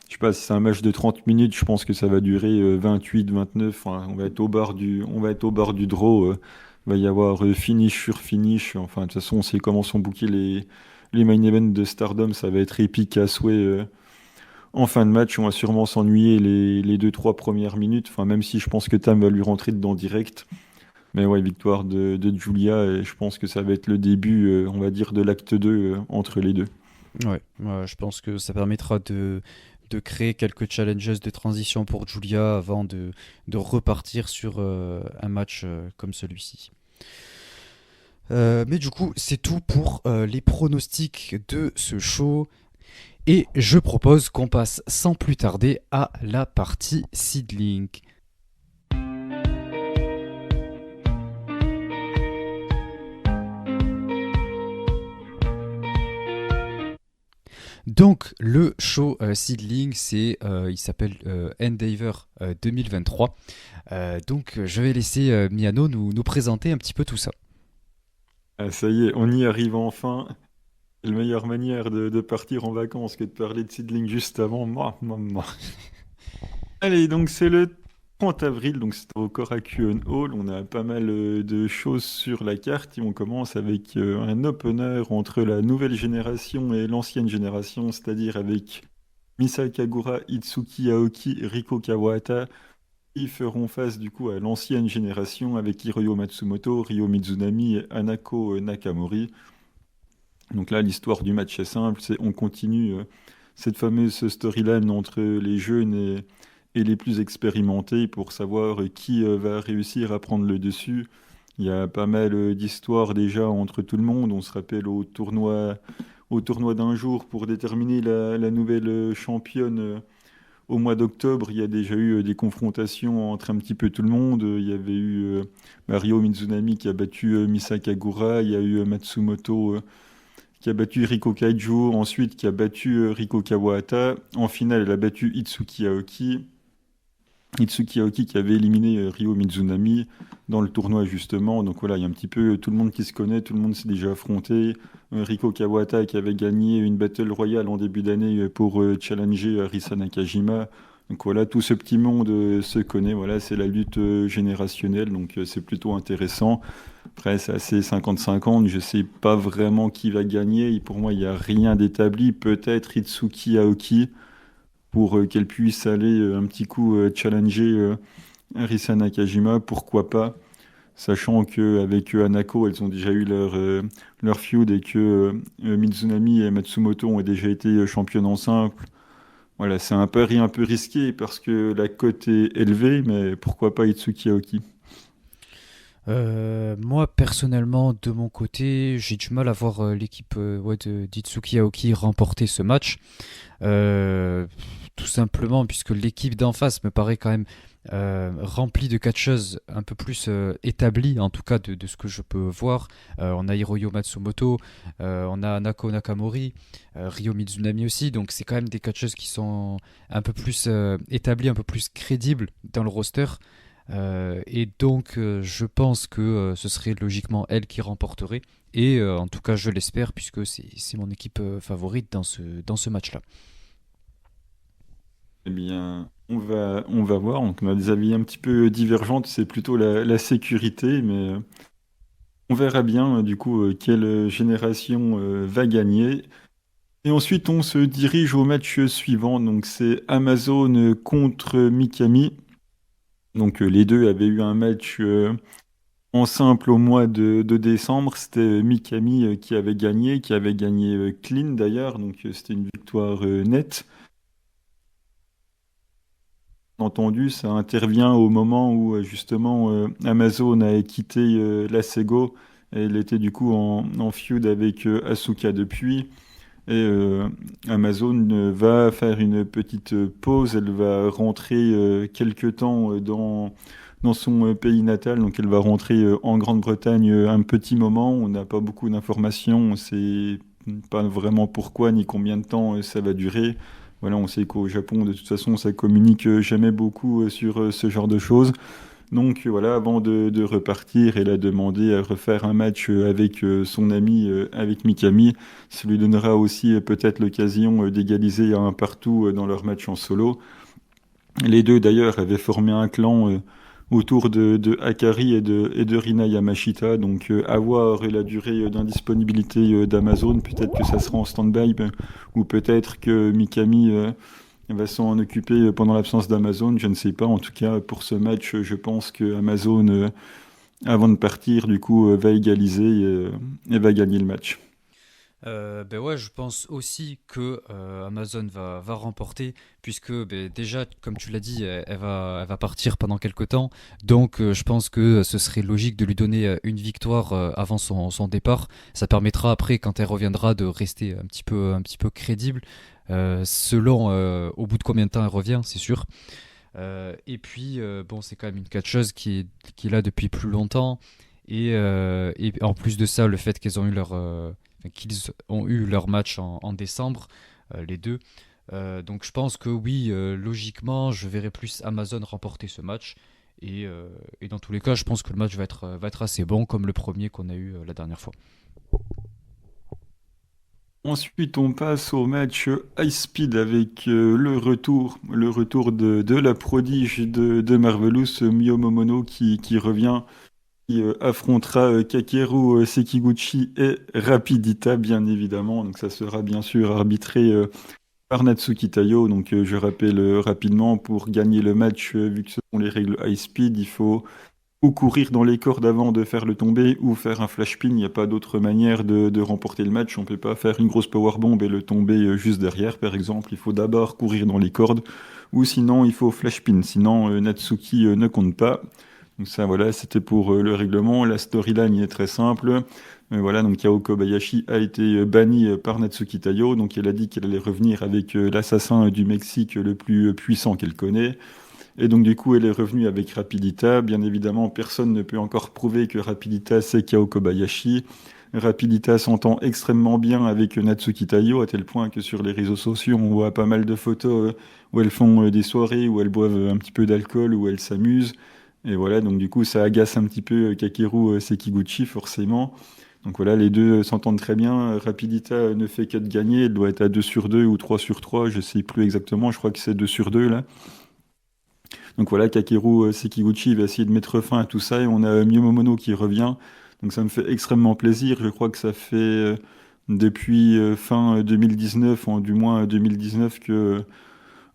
sais pas si c'est un match de 30 minutes, je pense que ça va durer 28, 29. Enfin, on va être au bord du draw. Il va y avoir finish sur finish. Enfin, de toute façon, on sait comment sont bookés les main events de Stardom. Ça va être épique à souhait. En fin de match, on va sûrement s'ennuyer les 2-3 premières minutes. Enfin, même si je pense que Tam va lui rentrer dedans direct. Mais ouais, victoire de Julia, et je pense que ça va être le début, on va dire, de l'acte 2 entre les deux. Ouais, je pense que ça permettra de créer quelques challenges de transition pour Julia avant de repartir sur un match comme celui-ci. Mais du coup, c'est tout pour les pronostics de ce show. Et je propose qu'on passe sans plus tarder à la partie Seedling. Donc le show Seedling, il s'appelle Endeavor 2023. Donc je vais laisser Miano nous présenter un petit peu tout ça. Ah, ça y est, on y arrive enfin. Quelle meilleure manière de partir en vacances que de parler de Seedling juste avant. Moi. Allez, donc c'est le 30 avril, donc c'est au Korakuen Hall. On a pas mal de choses sur la carte et on commence avec un opener entre la nouvelle génération et l'ancienne génération, c'est-à-dire avec Misa Kagura, Itsuki Aoki, Riko Kawahata. Ils feront face du coup à l'ancienne génération avec Hiroyo Matsumoto, Ryo Mizunami et Hanako Nakamori. Donc là, l'histoire du match est simple, c'est on continue cette fameuse storyline entre les jeunes et les plus expérimentés pour savoir qui va réussir à prendre le dessus. Il y a pas mal d'histoires déjà entre tout le monde. On se rappelle au tournoi d'un jour pour déterminer la nouvelle championne. Au mois d'octobre, il y a déjà eu des confrontations entre un petit peu tout le monde. Il y avait eu Mario Mizunami qui a battu Misa Kagura. Il y a eu Matsumoto qui a battu Riko Kaiju. Ensuite, qui a battu Riko Kawahata. En finale, elle a battu Itsuki Aoki. Itsuki Aoki qui avait éliminé Ryo Mizunami dans le tournoi justement. Donc voilà, il y a un petit peu tout le monde qui se connaît, tout le monde s'est déjà affronté. Riko Kawahata qui avait gagné une Battle Royale en début d'année pour challenger Arisa Nakajima. Donc voilà, tout ce petit monde se connaît. Voilà, c'est la lutte générationnelle, donc c'est plutôt intéressant. Après, c'est assez 50-50. Je sais pas vraiment qui va gagner. Et pour moi, il n'y a rien d'établi. Peut-être Itsuki Aoki pour qu'elle puisse aller un petit coup challenger Arisa Nakajima, pourquoi pas, sachant qu'avec Hanako, elles ont déjà eu leur feud et que Mizunami et Matsumoto ont déjà été championnes en simple. Voilà, c'est un pari un peu risqué parce que la cote est élevée, mais pourquoi pas Itsuki Aoki? Moi personnellement de mon côté j'ai du mal à voir l'équipe d'Itsuki Aoki remporter ce match. Euh, Tout simplement puisque l'équipe d'en face me paraît quand même remplie de catcheuses un peu plus établies, en tout cas de ce que je peux voir. On a Hiroyo Matsumoto, on a Nako Nakamori, Ryo Mizunami aussi, donc c'est quand même des catcheuses qui sont un peu plus établies, un peu plus crédibles dans le roster. Et donc je pense que ce serait logiquement elle qui remporterait. Et en tout cas je l'espère puisque c'est mon équipe favorite dans ce match-là. Eh bien, on va voir. Donc, on a des avis un petit peu divergents. C'est plutôt la sécurité, mais on verra bien du coup quelle génération va gagner. Et ensuite, on se dirige au match suivant. Donc, c'est Amazon contre Mikami. Donc, les deux avaient eu un match en simple au mois de décembre. C'était Mikami qui avait gagné clean d'ailleurs. Donc, c'était une victoire nette. entendu, ça intervient au moment où justement Amazon a quitté Lasego. Et elle était du coup en feud avec Asuka depuis. Et Amazon va faire une petite pause. Elle va rentrer quelque temps dans son pays natal. Donc elle va rentrer en Grande-Bretagne un petit moment. On n'a pas beaucoup d'informations. On sait pas vraiment pourquoi ni combien de temps ça va durer. Voilà, on sait qu'au Japon, de toute façon, ça communique jamais beaucoup sur ce genre de choses. Donc voilà, avant de repartir, elle a demandé à refaire un match avec son ami, avec Mikami. Ça lui donnera aussi peut-être l'occasion d'égaliser un partout dans leur match en solo. Les deux d'ailleurs avaient formé un clan autour de Akari et de Rina Yamashita. Donc à voir la durée d'indisponibilité d'Amazon. Peut-être que ça sera en stand-by ou peut-être que Mikami va s'en occuper pendant l'absence d'Amazon. Je ne sais pas. En tout cas, pour ce match, je pense que Amazon, avant de partir, du coup, va égaliser et va gagner le match. Ben ouais, je pense aussi que Amazon va remporter, puisque ben, déjà, comme tu l'as dit, elle va partir pendant quelques temps. Donc je pense que ce serait logique de lui donner une victoire avant son départ. Ça permettra après, quand elle reviendra, de rester un petit peu crédible, selon au bout de combien de temps elle revient, c'est sûr. Et puis, bon, c'est quand même une catcheuse qui est là depuis plus longtemps. Et en plus de ça, le fait qu'ils ont eu leur match en décembre, les deux. Donc je pense que oui, logiquement, je verrai plus Amazon remporter ce match. Et dans tous les cas, je pense que le match va être assez bon, comme le premier qu'on a eu la dernière fois. Ensuite, on passe au match High Speed avec le retour de la prodige de Marvelous, Mio Momono, qui revient, qui affrontera Kakeru Sekiguchi et Rapidita, bien évidemment. Donc ça sera bien sûr arbitré par Natsuki Tayo. Donc je rappelle rapidement, pour gagner le match, vu que ce sont les règles High Speed, il faut ou courir dans les cordes avant de faire le tomber, ou faire un flash pin. Il n'y a pas d'autre manière de remporter le match. On ne peut pas faire une grosse powerbomb et le tomber juste derrière, par exemple. Il faut d'abord courir dans les cordes, ou sinon il faut flash pin. Sinon, Natsuki ne compte pas. Donc ça, voilà, c'était pour le règlement. La storyline est très simple. Voilà, donc Kao Kobayashi a été banni par Natsuki Tayo. Donc elle a dit qu'elle allait revenir avec l'assassin du Mexique le plus puissant qu'elle connaît. Et donc du coup, elle est revenue avec Rapidita. Bien évidemment, personne ne peut encore prouver que Rapidita, c'est Kao Kobayashi. Rapidita s'entend extrêmement bien avec Natsuki Tayo, à tel point que sur les réseaux sociaux, on voit pas mal de photos où elles font des soirées, où elles boivent un petit peu d'alcool, où elles s'amusent. Et voilà, donc du coup, ça agace un petit peu Kakeru Sekiguchi, forcément. Donc voilà, les deux s'entendent très bien. Rapidita ne fait que de gagner. Elle doit être à 2 sur 2 ou 3 sur 3, je sais plus exactement. Je crois que c'est 2 sur 2 là. Donc voilà, Kakeru Sekiguchi va essayer de mettre fin à tout ça, et on a Mio Momono qui revient. Donc ça me fait extrêmement plaisir. Je crois que ça fait depuis fin 2019, ou du moins 2019, que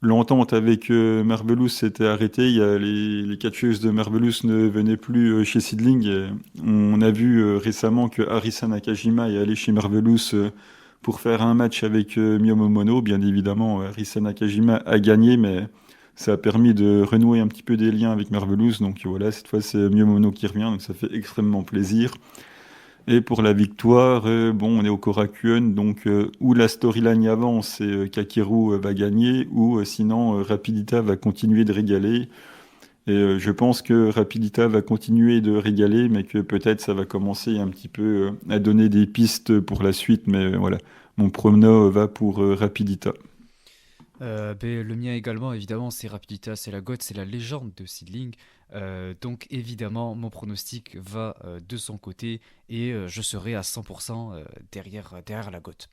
l'entente avec Marvelous s'était arrêtée. Il y a les catcheuses de Marvelous ne venaient plus chez Seedling. Et on a vu récemment que Arisa Nakajima est allée chez Marvelous pour faire un match avec Mio Momono. Bien évidemment, Arisa Nakajima a gagné, mais ça a permis de renouer un petit peu des liens avec Marvelous. Donc voilà, cette fois c'est Mio Momono qui revient, donc ça fait extrêmement plaisir. Et pour la victoire, bon, on est au Korakuen, donc où la storyline avance et Kakeru va gagner, ou sinon Rapidita va continuer de régaler. Et je pense que Rapidita va continuer de régaler, mais que peut-être ça va commencer un petit peu à donner des pistes pour la suite. Mais voilà, mon prono va pour Rapidita. Ben, le mien également, évidemment, c'est Rapidita, c'est la GOAT, c'est la légende de Seedling. Donc évidemment, mon pronostic va de son côté et je serai à 100% derrière la GOAT.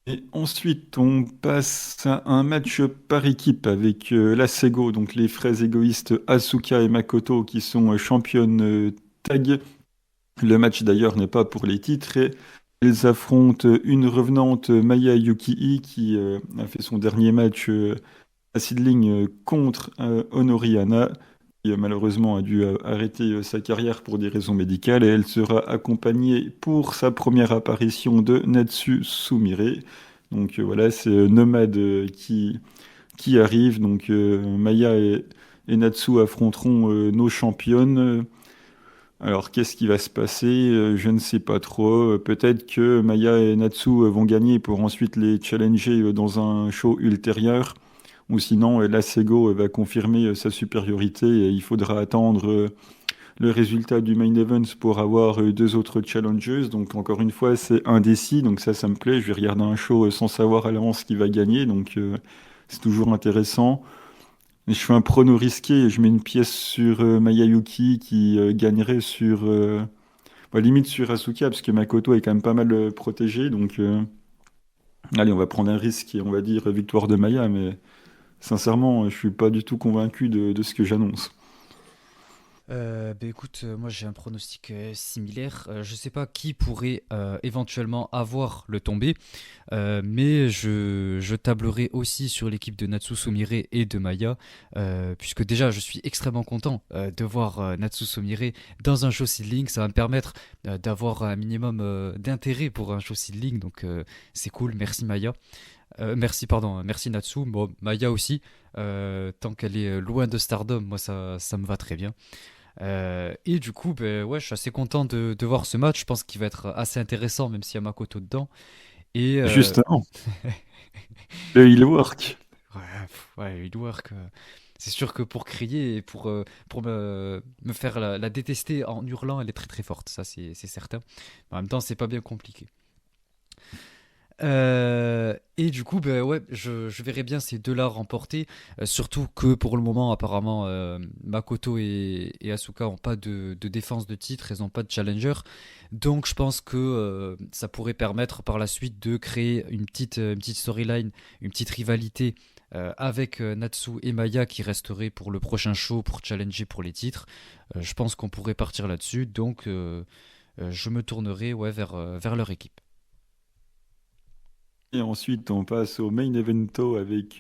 Et ensuite, on passe à un match par équipe avec la Sego, donc les frères égoïstes Asuka et Makoto, qui sont championnes tag. Le match d'ailleurs n'est pas pour les titres, et elles affrontent une revenante, Maya Yukii, qui a fait son dernier match à Seedling contre Honoriana, qui malheureusement a dû arrêter sa carrière pour des raisons médicales, et elle sera accompagnée pour sa première apparition de Natsu Sumire. Donc voilà, c'est Nomade qui qui arrive. Donc Maya et Natsu affronteront nos championnes. Alors qu'est-ce qui va se passer? Je ne sais pas trop. Peut-être que Maya et Natsu vont gagner pour ensuite les challenger dans un show ultérieur. Ou sinon, Sego va confirmer sa supériorité et il faudra attendre le résultat du main event pour avoir deux autres challengers. Donc encore une fois, c'est indécis. Donc ça me plaît. Je vais regarder un show sans savoir à l'avance qui va gagner. Donc c'est toujours intéressant. Et je fais un prono risqué et je mets une pièce sur Mayayuki qui gagnerait sur limite sur Asuka parce que Makoto est quand même pas mal protégé. Donc allez, on va prendre un risque et on va dire victoire de Maya. Mais sincèrement, je suis pas du tout convaincu de ce que j'annonce. Écoute, moi j'ai un pronostic similaire. Je sais pas qui pourrait éventuellement avoir le tombé, mais je tablerai aussi sur l'équipe de Natsu Sumire et de Maya, puisque déjà je suis extrêmement content de voir Natsu Sumire dans un show seedling. Ça va me permettre d'avoir un minimum d'intérêt pour un show seedling, donc c'est cool. Merci Maya. Merci, pardon, merci Natsu. Bon, Maya aussi, tant qu'elle est loin de Stardom, moi ça me va très bien. Et du coup, ben, ouais, je suis assez content de voir ce match. Je pense qu'il va être assez intéressant, même s'il y a Makoto dedans. Et Justement, le heel work. ouais, ouais, il work. C'est sûr que pour crier et pour me faire la détester en hurlant, elle est très très forte. Ça, c'est certain. En même temps, c'est pas bien compliqué. Et du coup, ben ouais, je verrais bien ces deux-là remporter. Surtout que pour le moment, apparemment, Makoto et Asuka n'ont pas de défense de titre, elles n'ont pas de challenger. Donc je pense que ça pourrait permettre par la suite de créer une petite storyline, une petite rivalité avec Natsu et Maya qui resterait pour le prochain show pour challenger pour les titres. Je pense qu'on pourrait partir là-dessus. Donc je me tournerai ouais, vers leur équipe. Et ensuite, on passe au main evento avec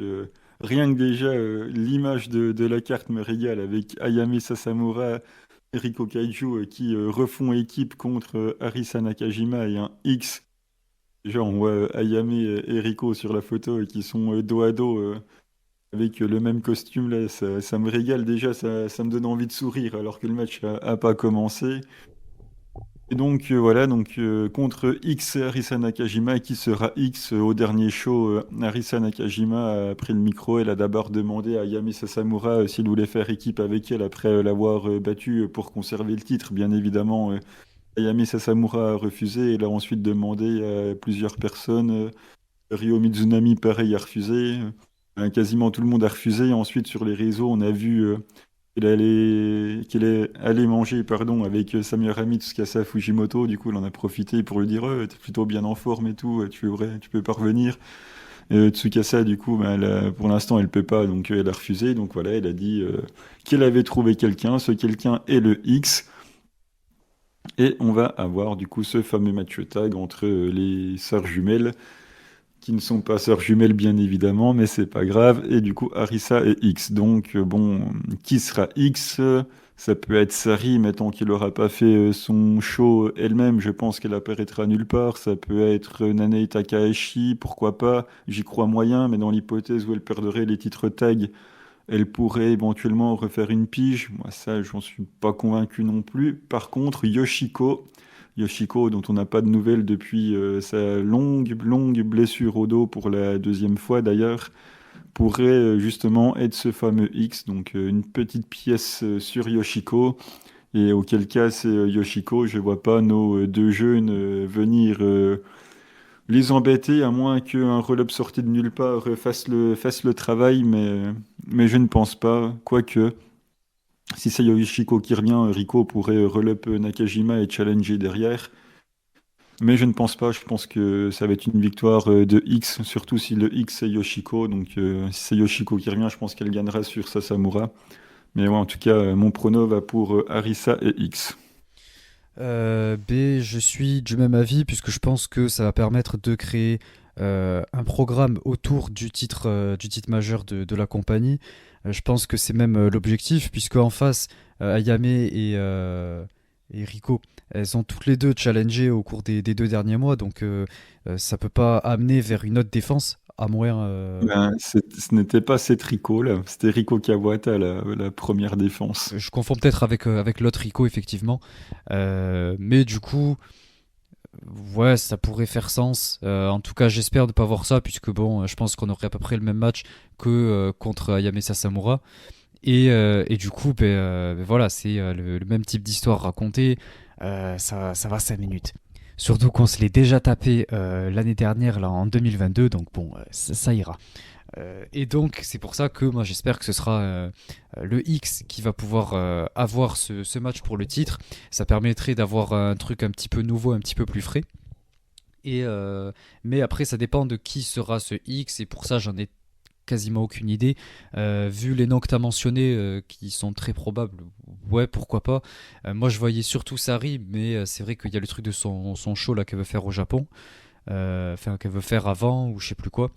rien que déjà l'image de la carte me régale avec Ayame Sasamura et Riko Kaiju qui refont équipe contre Arisa Nakajima et un X. Genre, on voit Ayame et Riko sur la photo et qui sont dos à dos avec le même costume là. Ça me régale déjà, ça me donne envie de sourire alors que le match a pas commencé. Et donc voilà, donc contre X Arisa Nakajima, qui sera X au dernier show. Arisa Nakajima a pris le micro, elle a d'abord demandé à Yami Sasamura s'il voulait faire équipe avec elle après l'avoir battu pour conserver le titre. Bien évidemment, Ayami Sasamura a refusé. Elle a ensuite demandé à plusieurs personnes. Ryo Mizunami, pareil, a refusé. Quasiment tout le monde a refusé. Et ensuite, sur les réseaux, on a vu qu'il est allé manger pardon, avec sa meilleure amie Tsukasa Fujimoto. Du coup, il en a profité pour lui dire t'es plutôt bien en forme et tout, tu es vrai, tu peux pas revenir. Tsukasa, du coup, bah, pour l'instant, elle peut pas, donc elle a refusé. Donc voilà, elle a dit qu'elle avait trouvé quelqu'un. Ce quelqu'un est le X. Et on va avoir du coup ce fameux match tag entre les sœurs jumelles qui ne sont pas sœurs jumelles bien évidemment, mais c'est pas grave. Et du coup, Arisa et X. Donc bon, qui sera X? Ça peut être Sari, mais tant qu'il n'aura pas fait son show elle-même, je pense qu'elle apparaîtra nulle part. Ça peut être Nanei Takahashi, pourquoi pas? J'y crois moyen, mais dans l'hypothèse où elle perdrait les titres tag, elle pourrait éventuellement refaire une pige. Moi, ça, j'en suis pas convaincu non plus. Par contre, Yoshiko, dont on n'a pas de nouvelles depuis sa longue blessure au dos pour la deuxième fois d'ailleurs, pourrait justement être ce fameux X, donc une petite pièce sur Yoshiko. Et auquel cas, c'est Yoshiko. Je vois pas nos deux jeunes venir les embêter, à moins qu'un roll-up sorti de nulle part fasse le travail, mais je ne pense pas. Quoique, si c'est Yoshiko qui revient, Rico pourrait roll-up Nakajima et challenger derrière. Mais je ne pense pas, je pense que ça va être une victoire de X, surtout si le X c'est Yoshiko. Donc si c'est Yoshiko qui revient, je pense qu'elle gagnera sur Sasamura. Mais ouais, en tout cas, mon prono va pour Arisa et X. Je suis du même avis puisque je pense que ça va permettre de créer un programme autour du titre majeur de la compagnie. Je pense que c'est même l'objectif puisque en face, Ayame et Rico, elles ont toutes les deux challengé au cours des deux derniers mois, donc ça peut pas amener vers une autre défense. à moins. Ben, ce n'était pas cette Rico là, c'était Rico Kawata, la première défense. Je confonds peut-être avec l'autre Rico, effectivement. Mais du coup, ouais, ça pourrait faire sens. En tout cas, j'espère ne pas voir ça, puisque bon, je pense qu'on aurait à peu près le même match que contre Ayame Sasamura. Et du coup, ben voilà, c'est le même type d'histoire racontée. Ça va 5 minutes. Surtout qu'on se l'est déjà tapé l'année dernière, là, en 2022, donc bon, ça ira. Et donc, c'est pour ça que moi j'espère que ce sera le X qui va pouvoir avoir ce match pour le titre. Ça permettrait d'avoir un truc un petit peu nouveau, un petit peu plus frais. Mais après, ça dépend de qui sera ce X, et pour ça, j'en ai quasiment aucune idée. Vu les noms que tu as mentionnés, qui sont très probables, ouais, pourquoi pas. Moi, je voyais surtout Sari, mais c'est vrai qu'il y a le truc de son show là qu'elle veut faire au Japon, enfin qu'elle veut faire avant, ou je sais plus quoi.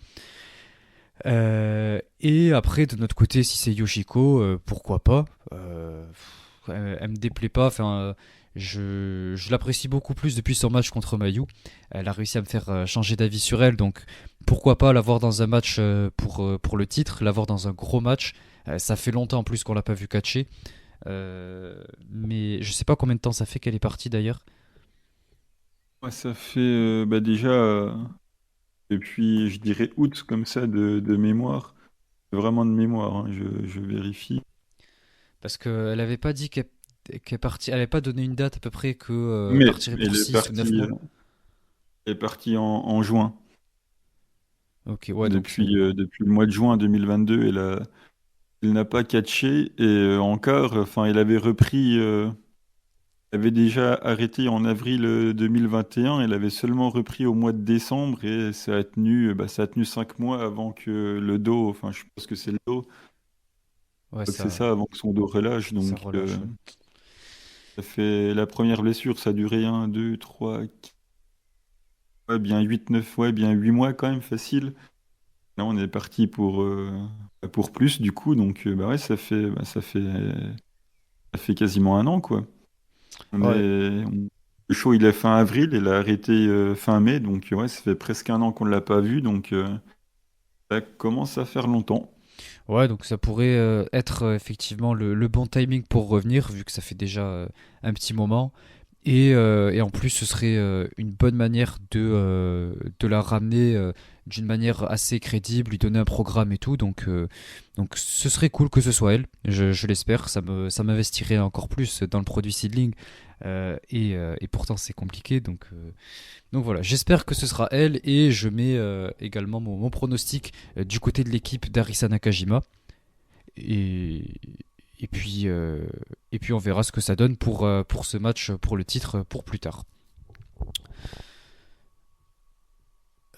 Et après, de notre côté, si c'est Yoshiko, pourquoi pas. Elle me déplaît pas. Enfin, je l'apprécie beaucoup plus depuis son match contre Mayu. Elle a réussi à me faire changer d'avis sur elle, donc pourquoi pas l'avoir dans un match pour le titre, l'avoir dans un gros match. Ça fait longtemps en plus qu'on l'a pas vu catcher. Mais je sais pas combien de temps ça fait qu'elle est partie d'ailleurs. Ouais, ça fait bah, déjà depuis, je dirais, août comme ça de mémoire. Vraiment de mémoire, hein, je vérifie. Parce qu'elle avait pas dit qu'elle partit, elle avait pas donné une date à peu près que elle Mais partirait pour elle 6 ou 9 mois. est partie en juin. Ok, ouais, donc c'est. Depuis le mois de juin 2022, elle n'a pas catché. Et encore, enfin, elle avait repris, elle avait déjà arrêté en avril 2021. Elle avait seulement repris au mois de décembre et ça a tenu 5 mois avant que le dos, enfin, je pense que c'est le dos, Ouais, je crois que c'est ça, avant que son dos relâche. ça Donc, relâche. Ouais. ça fait la première blessure, ça a duré 1, 2, 3, ouais, bien 8, 9, ouais, bien 8 mois quand même, facile. Là, on est parti pour plus, du coup. Donc, bah ouais, ça fait quasiment un an, quoi. Ouais, Le show, il est fin avril, il a arrêté fin mai. Donc, ouais, ça fait presque un an qu'on ne l'a pas vu. Donc, ça commence à faire longtemps. ouais, donc ça pourrait être effectivement le bon timing pour revenir, vu que ça fait déjà un petit moment. Et en plus, ce serait une bonne manière de la ramener d'une manière assez crédible, lui donner un programme et tout. Donc ce serait cool que ce soit elle, je l'espère. Ça m'investirait encore plus dans le produit Seedling. Et pourtant, c'est compliqué. Donc voilà, j'espère que ce sera elle. Et je mets également mon pronostic du côté de l'équipe d'Arisa Nakajima. Et, et puis, euh, et puis on verra ce que ça donne pour ce match, pour le titre, pour plus tard.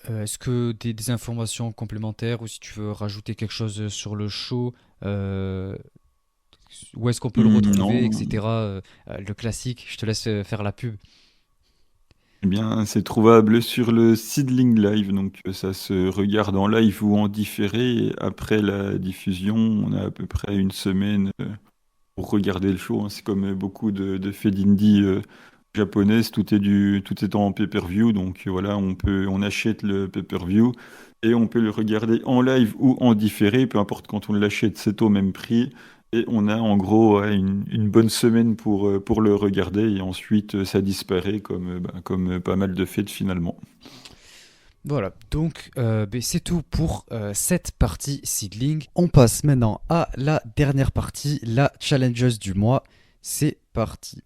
Est-ce que des informations complémentaires, ou si tu veux rajouter quelque chose sur le show, euh, où est-ce qu'on peut le retrouver, Non, etc. Le classique, je te laisse faire la pub. eh bien, c'est trouvable sur le Seedling Live. Donc, ça se regarde en live ou en différé. Et après la diffusion, on a à peu près une semaine pour regarder le show, hein. C'est comme beaucoup de faits d'indie japonaises, tout est en pay-per-view. Donc voilà, on achète le pay-per-view et on peut le regarder en live ou en différé, peu importe quand on l'achète, c'est au même prix. Et on a en gros ouais, une bonne semaine pour le regarder et ensuite ça disparaît comme pas mal de fêtes finalement. Voilà, donc ben, c'est tout pour cette partie seedling. On passe maintenant à la dernière partie, la challengeuse du mois. C'est parti.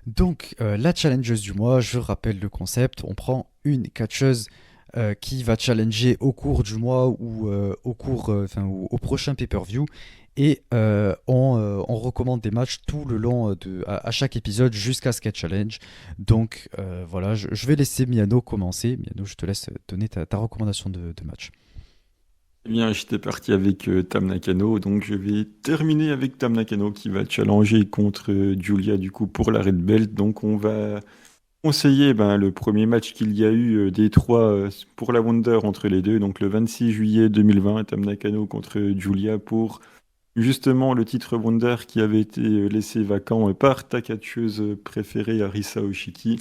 Donc, la challengeuse du mois, je rappelle le concept. On prend une catcheuse qui va challenger au cours du mois ou ou au prochain pay-per-view. Et on recommande des matchs tout le long à chaque épisode jusqu'à ce qu'elle challenge. Donc voilà, je vais laisser Miano commencer. Miano, je te laisse donner ta recommandation de match. Eh bien, j'étais parti avec Tam Nakano, donc je vais terminer avec Tam Nakano qui va challenger contre Julia du coup pour la Red Belt. Donc conseiller le premier match qu'il y a eu des trois pour la Wonder entre les deux, donc le 26 juillet 2020, Tam Nakano contre Julia pour justement le titre Wonder qui avait été laissé vacant par ta catcheuse préférée Arisa Oshiki.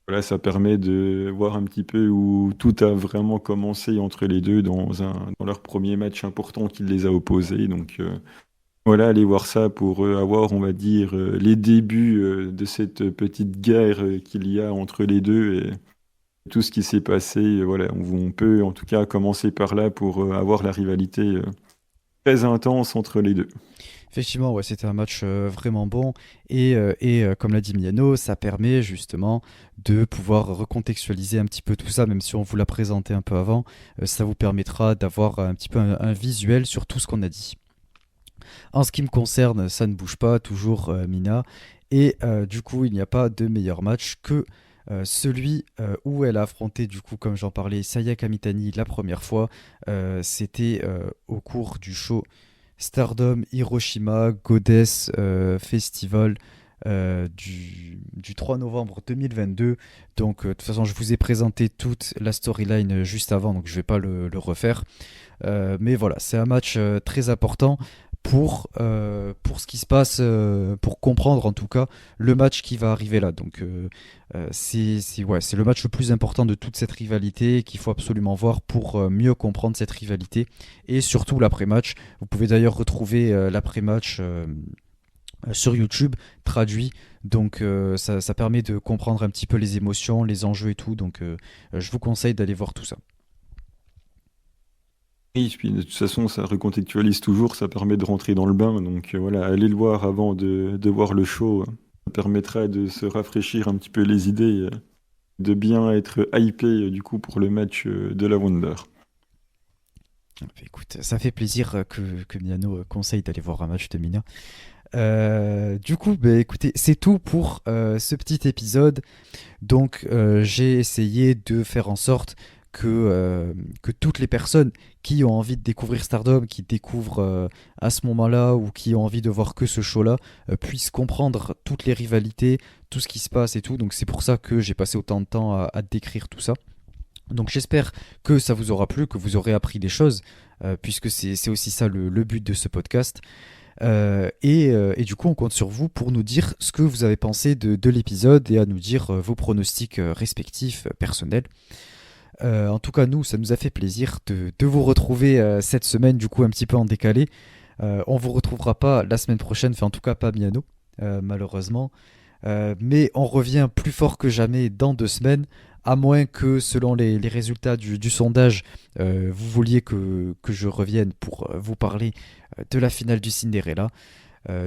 Voilà, ça permet de voir un petit peu où tout a vraiment commencé entre les deux dans leur premier match important qui les a opposés. Donc voilà, allez voir ça pour avoir, on va dire, les débuts de cette petite guerre qu'il y a entre les deux et tout ce qui s'est passé. Voilà, on peut en tout cas commencer par là pour avoir la rivalité très intense entre les deux. Effectivement, ouais, c'était un match vraiment bon et comme l'a dit Miano, ça permet justement de pouvoir recontextualiser un petit peu tout ça, même si on vous l'a présenté un peu avant, ça vous permettra d'avoir un petit peu un visuel sur tout ce qu'on a dit. En ce qui me concerne, ça ne bouge pas, toujours Mina, et du coup, il n'y a pas de meilleur match que celui où elle a affronté, du coup, comme j'en parlais, Sayaka Mitani la première fois. C'était au cours du show Stardom Hiroshima Goddess Festival du 3 novembre 2022. Donc, de toute façon, je vous ai présenté toute la storyline juste avant, donc je ne vais pas le refaire. Mais voilà, c'est un match très important pour ce qui se passe, pour comprendre en tout cas le match qui va arriver là. Donc c'est le match le plus important de toute cette rivalité qu'il faut absolument voir pour mieux comprendre cette rivalité et surtout l'après-match. Vous pouvez d'ailleurs retrouver l'après-match sur YouTube traduit. Donc ça permet de comprendre un petit peu les émotions, les enjeux et tout. Donc je vous conseille d'aller voir tout ça. Oui, puis de toute façon, ça recontextualise toujours, ça permet de rentrer dans le bain. Donc voilà, allez le voir avant de voir le show. Ça permettra de se rafraîchir un petit peu les idées, de bien être hypé du coup pour le match de la Wonder. Écoute, ça fait plaisir que Miano conseille d'aller voir un match de Mina. Du coup, bah, écoutez, c'est tout pour ce petit épisode. Donc, j'ai essayé de faire en sorte que toutes les personnes qui ont envie de découvrir Stardom, qui découvrent à ce moment-là ou qui ont envie de voir que ce show-là, puissent comprendre toutes les rivalités, tout ce qui se passe et tout. Donc, c'est pour ça que j'ai passé autant de temps à décrire tout ça. Donc j'espère que ça vous aura plu, que vous aurez appris des choses, puisque c'est aussi ça le but de ce podcast. Et du coup, on compte sur vous pour nous dire ce que vous avez pensé de l'épisode et à nous dire vos pronostics respectifs personnels. En tout cas, nous, ça nous a fait plaisir de vous retrouver cette semaine, du coup, un petit peu en décalé. On vous retrouvera pas la semaine prochaine, enfin en tout cas pas Miano, malheureusement. Mais on revient plus fort que jamais dans 2 semaines, à moins que, selon les résultats du sondage, vous vouliez que je revienne pour vous parler de la finale du Cinderella.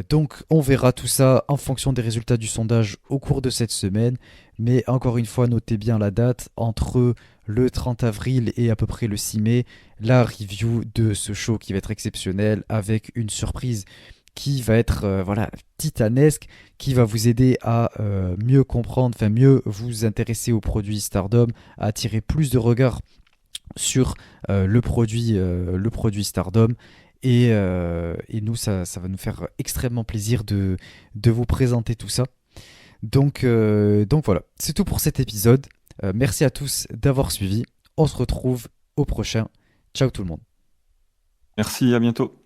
Donc on verra tout ça en fonction des résultats du sondage au cours de cette semaine. Mais encore une fois, notez bien la date entre le 30 avril et à peu près le 6 mai, la review de ce show qui va être exceptionnel avec une surprise qui va être voilà, titanesque, qui va vous aider à mieux comprendre, enfin mieux vous intéresser au produit Stardom, à attirer plus de regards sur le produit Stardom. Et nous, ça va nous faire extrêmement plaisir de vous présenter tout ça. Donc voilà, c'est tout pour cet épisode. Merci à tous d'avoir suivi. On se retrouve au prochain. Ciao tout le monde. Merci, à bientôt.